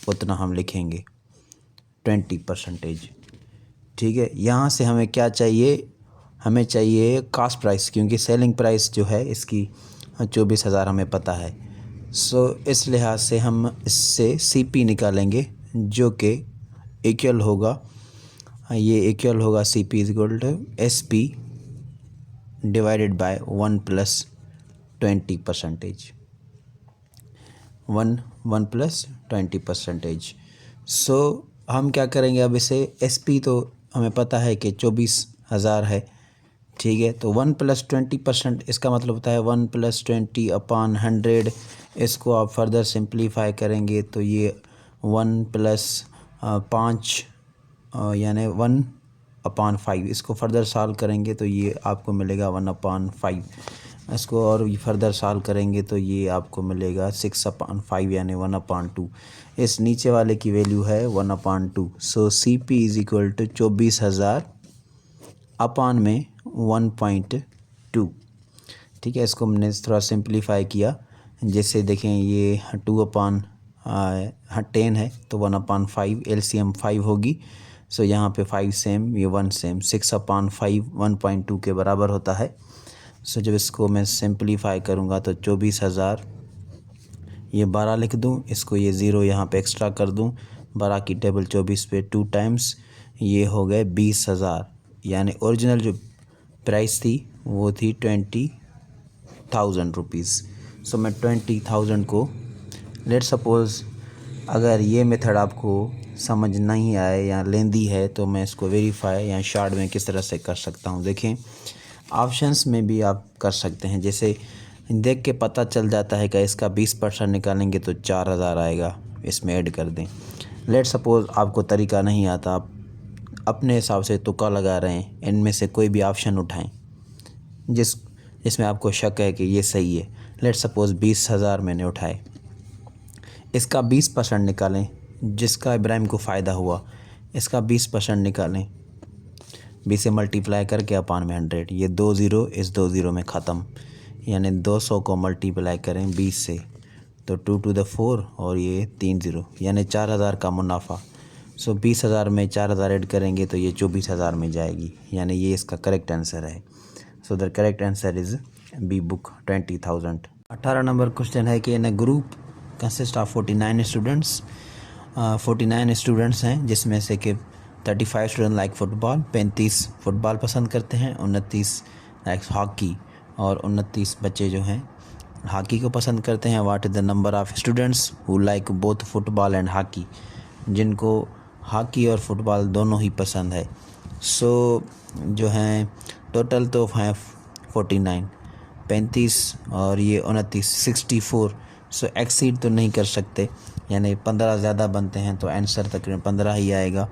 उतना हम लिखेंगे 20%। ठीक है, यहाँ से हमें क्या चाहिए, हमें चाहिए कास्ट प्राइस, क्योंकि सेलिंग प्राइस जो है इसकी 24,000 हमें पता है। सो इस लिहाज से हम इससे CP निकालेंगे जो कि इक्वल होगा, ये इक्वल होगा CP is equal to SP divided by 1 plus 20%, 1 plus 20%। So हम क्या करेंगे, अब इसे SP तो हमें पता है कि 24,000 है, ठीक है। तो 1 प्लस 20% इसका मतलब होता है 1 प्लस 20 अपॉन 100। इसको आप फर्दर सिंप्लीफाई करेंगे तो ये 1 प्लस 5 यानी 1 अपॉन 5। इसको फर्दर सॉल्व करेंगे तो ये आपको मिलेगा 1 अपॉन 5। इसको और फर्दर सॉल्व करेंगे तो ये आपको मिलेगा 6 अपॉन 5 यानी 1 अपॉन 2। इस नीचे वाले की वैल्यू है 1 upon 2। So CP is equal to 24,000 upon में 1.2। ठीक है, इसको हमने थोड़ा सिंप्लीफाई किया, जैसे देखें ये 2 अपॉन 10 है तो 1 अपॉन 5, LCM 5 होगी। सो यहाँ पे 5 सेम, ये 1 सेम, 6 अपॉन 5 1.2 के बराबर होता है। सो जब इसको मैं सिंप्लीफाई करूँगा तो 24,000, ये 12 लिख दूँ, इसको ये 0 यहाँ पे एक्स्ट्रा कर दूँ, 12 की टेबल 24 पे 2 टाइम्स, ये हो गए 20,000। यानी ओरिजिनल जो प्राइस थी वो थी 20,000 रुपीज़। सो मैं 20,000 को, लेट सपोज़ अगर ये मेथड आपको समझ नहीं आए या लेंदी है तो मैं इसको वेरीफाई या शार्ट में किस तरह से कर सकता हूँ। देखें ऑप्शंस में भी आप कर सकते हैं, जैसे देख के पता चल जाता है कि इसका 20% निकालेंगे तो 4,000 आएगा, इसमें ऐड कर दें। लेट सपोज़ आपको तरीका नहीं आता, आप अपने हिसाब से तुक्का लगा रहे हैं, इनमें से कोई भी ऑप्शन उठाएं जिसमें आपको शक है कि ये सही है। लेट सपोज़ 20,000 मैंने उठाए, इसका 20% निकालें, जिसका इब्राहिम को फ़ायदा हुआ इसका 20% निकालें, 20 से मल्टीप्लाई करके अपॉन में 100, ये 2 ज़ीरो इस 2 ज़ीरो में ख़त्म, यानी 200 को मल्टीप्लाई करें 20 से तो 2 टू द 4 और ये 3 ज़ीरो यानी 4,000 का मुनाफा। सो 20,000 में 4,000 ऐड करेंगे तो ये 24,000 में जाएगी, यानी ये इसका करेक्ट आंसर है। So the correct answer is B book 20,000। 18 number question है कि in a group consist of 49 students, 49 students हैं जिसमें से कि 35 स्टूडेंट लाइक फुटबॉल, 35 फुटबॉल पसंद करते हैं, 29 लाइक हॉकी और 29 बच्चे जो हैं हॉकी को पसंद करते हैं। What is the number of students who like both football and hockey, जिनको हॉकी और फुटबॉल दोनों ही पसंद है। सो जो हैं टोटल तो हैं 49, 35 और ये 29, 64। सो एक्सीड तो नहीं कर सकते, यानी 15 ज़्यादा बनते हैं तो आंसर तकरीबन 15 ही आएगा।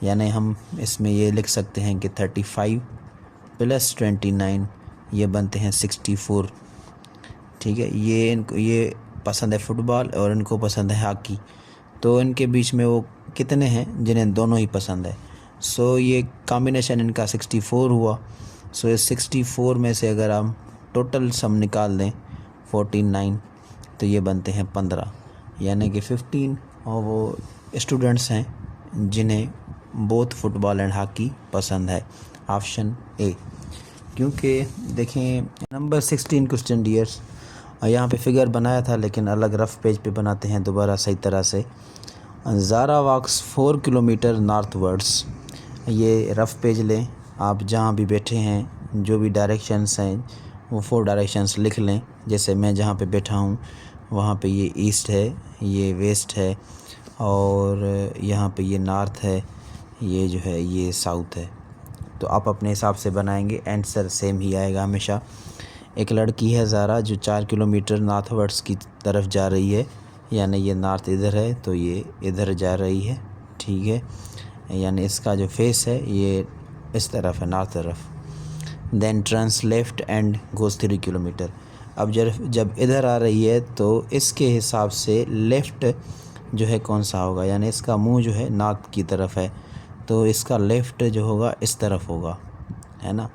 यानी हम इसमें ये लिख सकते हैं कि 35 प्लस 29 ये बनते हैं 64। ठीक है, ये इनको ये पसंद है फुटबॉल और इनको पसंद है हॉकी, तो इनके बीच में वो कितने हैं जिन्हें दोनों ही पसंद है। सो ये कॉम्बिनेशन इनका 64 हुआ। सो इस 64 में से अगर हम टोटल सम निकाल दें 49, तो ये बनते हैं 15, यानी कि 15 और वो स्टूडेंट्स हैं जिन्हें बोथ फुटबॉल एंड हॉकी पसंद है। Option A. क्योंकि देखें नंबर 16 क्वेश्चन डियर्स, यहाँ पे फिगर बनाया था लेकिन अलग रफ पेज पे बनाते हैं दोबारा सही तरह से। ज़ारा वॉक्स 4 किलोमीटर नॉर्थवर्ड्स, ये रफ पेज लें आप, जहाँ भी बैठे हैं जो भी डायरेक्शंस हैं वो 4 डायरेक्शंस लिख लें। जैसे मैं जहाँ पे बैठा हूँ वहाँ पे ये ईस्ट है, ये वेस्ट है, और यहाँ पे ये नॉर्थ है, ये जो है ये साउथ है। तो आप अपने हिसाब से बनाएंगे, आंसर सेम ही आएगा हमेशा। एक लड़की है ज़ारा जो 4 किलोमीटर नॉर्थवर्ड्स की तरफ जा रही है, यानी ये नॉर्थ इधर है तो ये इधर जा रही है, ठीक है, यानी इसका जो फेस है ये इस तरफ है, नॉर्थ तरफ। Then turns left and goes 3 kilometre. अब जब इधर आ रही है तो इसके हिसाब से लेफ़्ट जो है कौन सा होगा, यानी इसका मुंह जो है नॉर्थ की तरफ है तो इसका लेफ़्ट जो होगा इस तरफ होगा, है ना।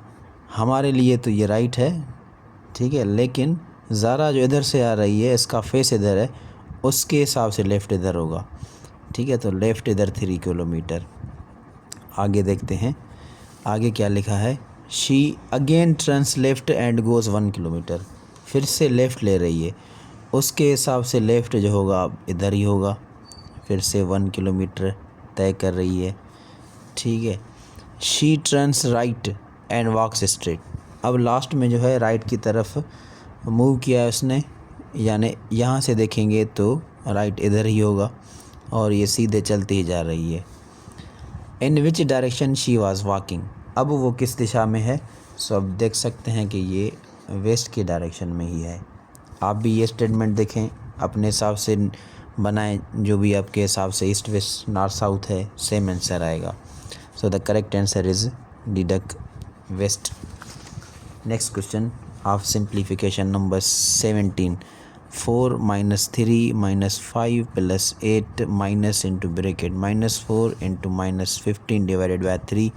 हमारे लिए तो ये राइट है, ठीक है, लेकिन ज़ारा जो इधर से आ रही है इसका फेस इधर है, उसके हिसाब से लेफ़्ट इधर होगा, ठीक है। तो लेफ़्ट इधर 3 किलोमीटर। आगे देखते हैं आगे क्या लिखा है। She again turns left and goes 1 kilometre, फिर से लेफ़्ट ले रही है, उसके हिसाब से लेफ़्ट जो होगा इधर ही होगा, फिर से 1 किलोमीटर तय कर रही है, ठीक है। She turns right and walks straight, अब लास्ट में जो है राइट की तरफ मूव किया है उसने, यानी यहाँ से देखेंगे तो राइट इधर ही होगा और ये सीधे चलती ही जा रही है। In which direction she was walking, अब वो किस दिशा में है। सो अब देख सकते हैं कि ये वेस्ट की डायरेक्शन में ही है। आप भी ये स्टेटमेंट देखें, अपने हिसाब से बनाएं, जो भी आपके हिसाब से ईस्ट वेस्ट नॉर्थ साउथ है सेम आंसर आएगा। So the correct answer is deduct west. Next question of simplification number 17। 4 - 3 - 5 + 8 minus into bracket -4 into -15 divided by 3,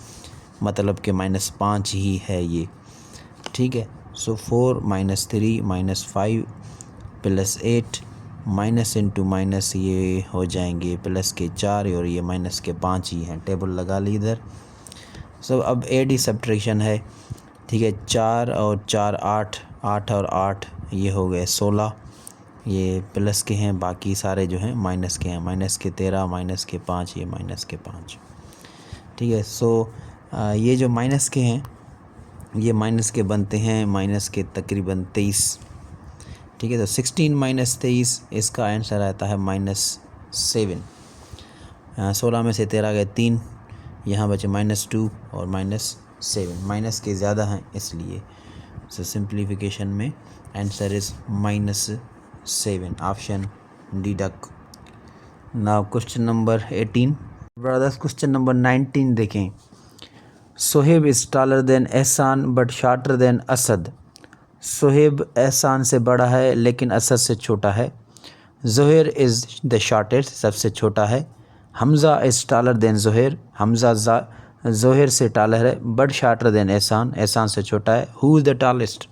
मतलब कि -5 ही है ये, ठीक है। सो 4 - 3 - 5 + 8 माइनस इंटू माइनस ये हो जाएंगे प्लस के 4 और ये माइनस के 5 ही हैं। टेबल लगा ली इधर। सो अब एडी सब्ट्रैक्शन है, ठीक है। 4 और 4 8, 8 और 8 ये हो गए 16, ये प्लस के हैं, बाकी सारे जो हैं माइनस के हैं, माइनस के 13, माइनस के 5, ये माइनस के 5, ठीक है। सो ये जो माइनस के हैं ये माइनस के बनते हैं माइनस के तकरीबन 23, ठीक है। तो 16 - 23 इसका आंसर आता है -7। 16 में से 13 गए 3, यहाँ बचे -2 और -7, माइनस के ज़्यादा हैं इसलिए। सो सिंप्लीफिकेशन में answer is -7, option D duck. Now question number 18 brothers. Question number 19 देखें। Sohaib is taller than Ehsan but shorter than Asad. Sohaib Ehsan से बड़ा है लेकिन असद से छोटा है। ज़ोहैर इज़ द शॉर्टेस्ट, सबसे छोटा है। Hamza is taller than Zohair, Hamza Zohair से टॉलर है। बट शार्टर देन एहसान, एहसान से छोटा है। Who is the tallest.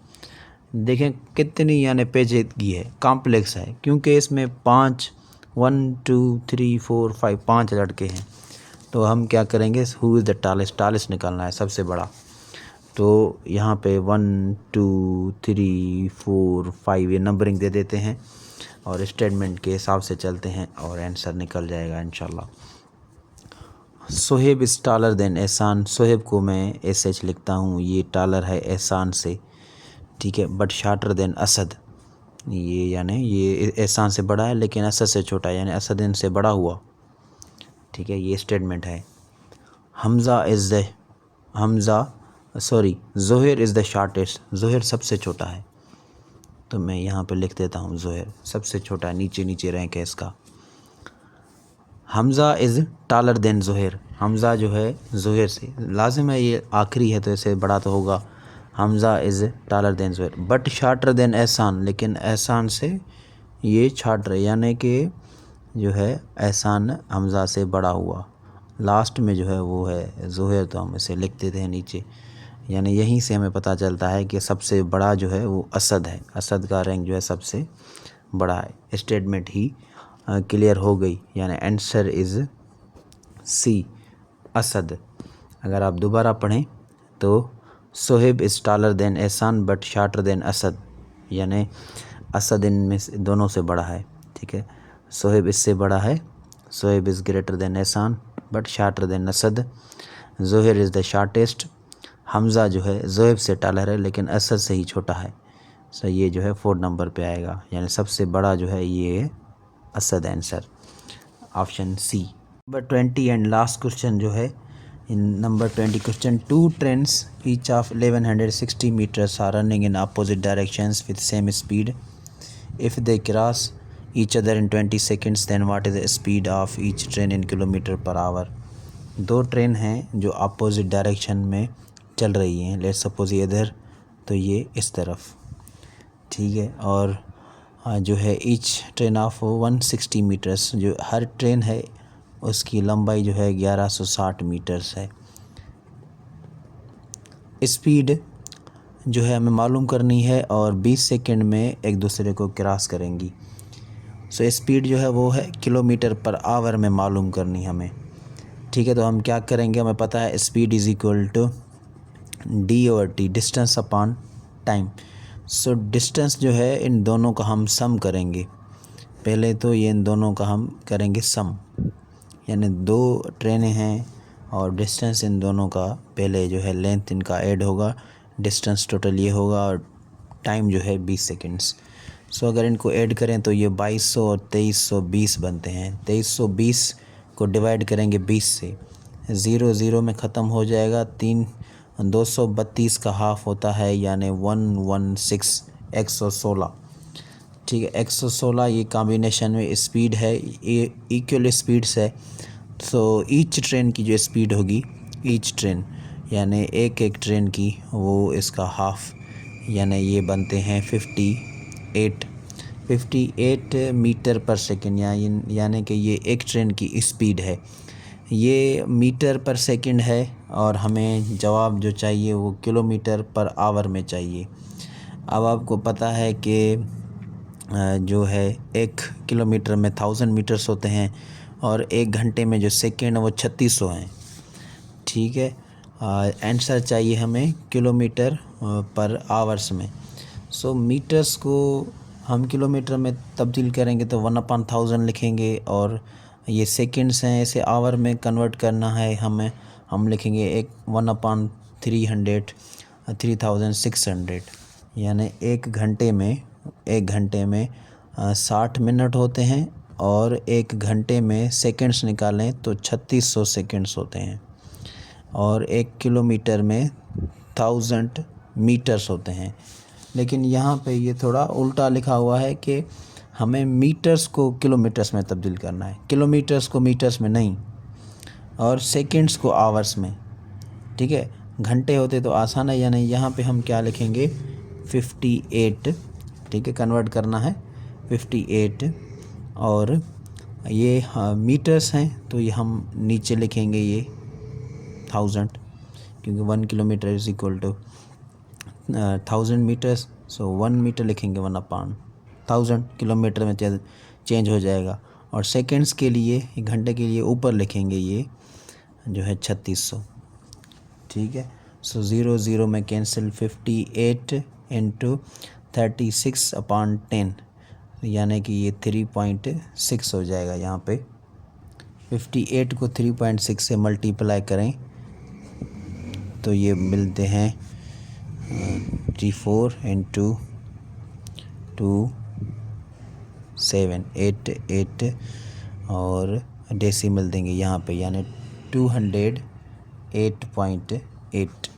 देखें कितनी यानी पेचीदगी है, कॉम्प्लेक्स है, क्योंकि इसमें 5 1 2 3 4 5 5 लड़के हैं। तो हम क्या करेंगे, who is the tallest, tallest निकालना है, सबसे बड़ा। तो यहाँ पे 1 2 3 4 5 ये नंबरिंग दे देते हैं और स्टेटमेंट के हिसाब से चलते हैं और आंसर निकल जाएगा इंशाल्लाह। सोहेब इज़ टॉलर देन एहसान, सोहेब को मैं SH लिखता हूँ, ये टॉलर है एहसान से, ठीक है। बट शार्टर देन असद, ये यानी ये एहसान से बड़ा है लेकिन असद से छोटा है, यानी असद इनसे बड़ा हुआ, ठीक है। ये स्टेटमेंट है। ज़ोहैर इज़ द शॉर्टेस्ट, ज़ोहैर सबसे छोटा है, तो मैं यहाँ पे लिख देता हूँ ज़ोहैर सबसे छोटा है, नीचे रैंक है इसका। Hamza is taller than Zohair, Hamza जो है ज़ोहैर से लाजिम है, ये आखिरी है तो इससे बड़ा तो होगा। Hamza is taller than Zohair. But shorter than Ehsan, लेकिन एहसान से ये छाटर, यानी कि जो है एहसान हमज़ा से बड़ा हुआ। लास्ट में जो है वो है ज़ोहैर, तो हम इसे लिख देते हैं नीचे। यानी यहीं से हमें पता चलता है कि सबसे बड़ा जो है वो असद है। असद का रैंक जो है सबसे बड़ा है। स्टेटमेंट ही क्लियर हो गई, यानी आंसर इज़ सी, असद। अगर आप दोबारा पढ़ें तो Sohaib is taller then Ehsan but shorter than Asad, यानी असद इनमें से दोनों से बड़ा है। ठीक है, सोहेब इससे बड़ा है। Sohaib is greater than Ehsan but shorter than Asad. Johar is the shortest. Hamza जो है जोहेब से टालर है लेकिन असद से ही छोटा है। सो ये जो है 4 नंबर पे आएगा, यानी सबसे बड़ा जो है ये Asad answer, option C. Number 20 and last question जो है, in number 20 question, 2 trains each of 1160 metres are running in opposite directions with same speed. If they cross each other in 20 seconds then what is the speed of each train in kilometre per hour. 2 train हैं जो opposite direction में चल रही हैं। Let's suppose ये इधर, तो ये इस तरफ। ठीक है, और जो है ईच ट्रेन ऑफ 160 मीटर्स, जो हर ट्रेन है उसकी लंबाई जो है 1160 मीटर्स है। स्पीड जो है हमें मालूम करनी है और 20 सेकंड में एक दूसरे को क्रॉस करेंगी। सो स्पीड जो है वो है किलोमीटर पर आवर में मालूम करनी हमें। ठीक है, तो हम क्या करेंगे, हमें पता है speed is equal to D/T, distance upon time. So distance जो है इन दोनों का हम सम करेंगे। पहले तो ये इन दोनों का हम करेंगे सम, यानी 2 ट्रेनें हैं और डिस्टेंस इन दोनों का, पहले जो है लेंथ इनका ऐड होगा, डिस्टेंस टोटल ये होगा और टाइम जो है 20 सेकंड्स। सो अगर इनको ऐड करें तो ये 2200 और 2320 बनते हैं। 2320 को डिवाइड करेंगे 20 से, 0 0 में ख़त्म हो जाएगा। 232 का हाफ होता है, यानी 116, 116। ठीक है, 116 ये कॉम्बिनेशन में स्पीड है, ये इक्वल स्पीड्स है। सो ईच ट्रेन की जो स्पीड होगी, ईच ट्रेन यानी एक एक ट्रेन की, वो इसका हाफ, यानी ये बनते हैं 58 मीटर पर सेकेंड, यानी कि ये एक ट्रेन की स्पीड है। ये मीटर पर सेकंड है और हमें जवाब जो चाहिए वो किलोमीटर पर आवर में चाहिए। अब आपको पता है कि जो है 1 किलोमीटर में 1000 मीटर्स होते हैं और 1 घंटे में जो सेकंड है वो 3600 हैं। ठीक है, आंसर चाहिए हमें किलोमीटर पर आवर्स में। सो मीटर्स को हम किलोमीटर में तब्दील करेंगे तो 1/1000 लिखेंगे, और ये सेकंड्स हैं, इसे आवर में कन्वर्ट करना है हमें, हम लिखेंगे 1/300, 3600, यानी एक घंटे में 60 मिनट होते हैं और 1 घंटे में सेकंड्स निकालें तो 3600 सेकंड्स होते हैं, और 1 किलोमीटर में 1000 मीटर्स होते हैं। लेकिन यहाँ पे ये थोड़ा उल्टा लिखा हुआ है कि हमें मीटर्स को किलोमीटर्स में तब्दील करना है, किलोमीटर्स को मीटर्स में नहीं, और सेकंड्स को आवर्स में। ठीक है, घंटे होते तो आसान है, यानी यहाँ पे हम क्या लिखेंगे 58। ठीक है, कन्वर्ट करना है 58, और ये मीटर्स हैं तो ये हम नीचे लिखेंगे ये 1000, क्योंकि 1 kilometre is equal to 1000 metres. सो 1 मीटर लिखेंगे 1/1000, किलोमीटर में चेंज हो जाएगा। और सेकंड्स के लिए, एक घंटे के लिए ऊपर लिखेंगे ये जो है 3600। ठीक है, सो 0 0 में कैंसिल, 58 × 36/10, यानी कि ये 3.6 हो जाएगा। यहाँ पे 58 को 3.6 से मल्टीप्लाई करें तो ये मिलते हैं 34 × 2 7 8 8, और डेसिमल देंगे यहाँ पे, यानी 208.8।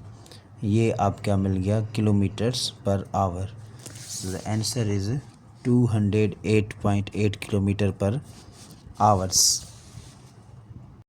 ये आपका मिल गया kilometres per hour. The answer is 208.8 kilometre पर आवर्स।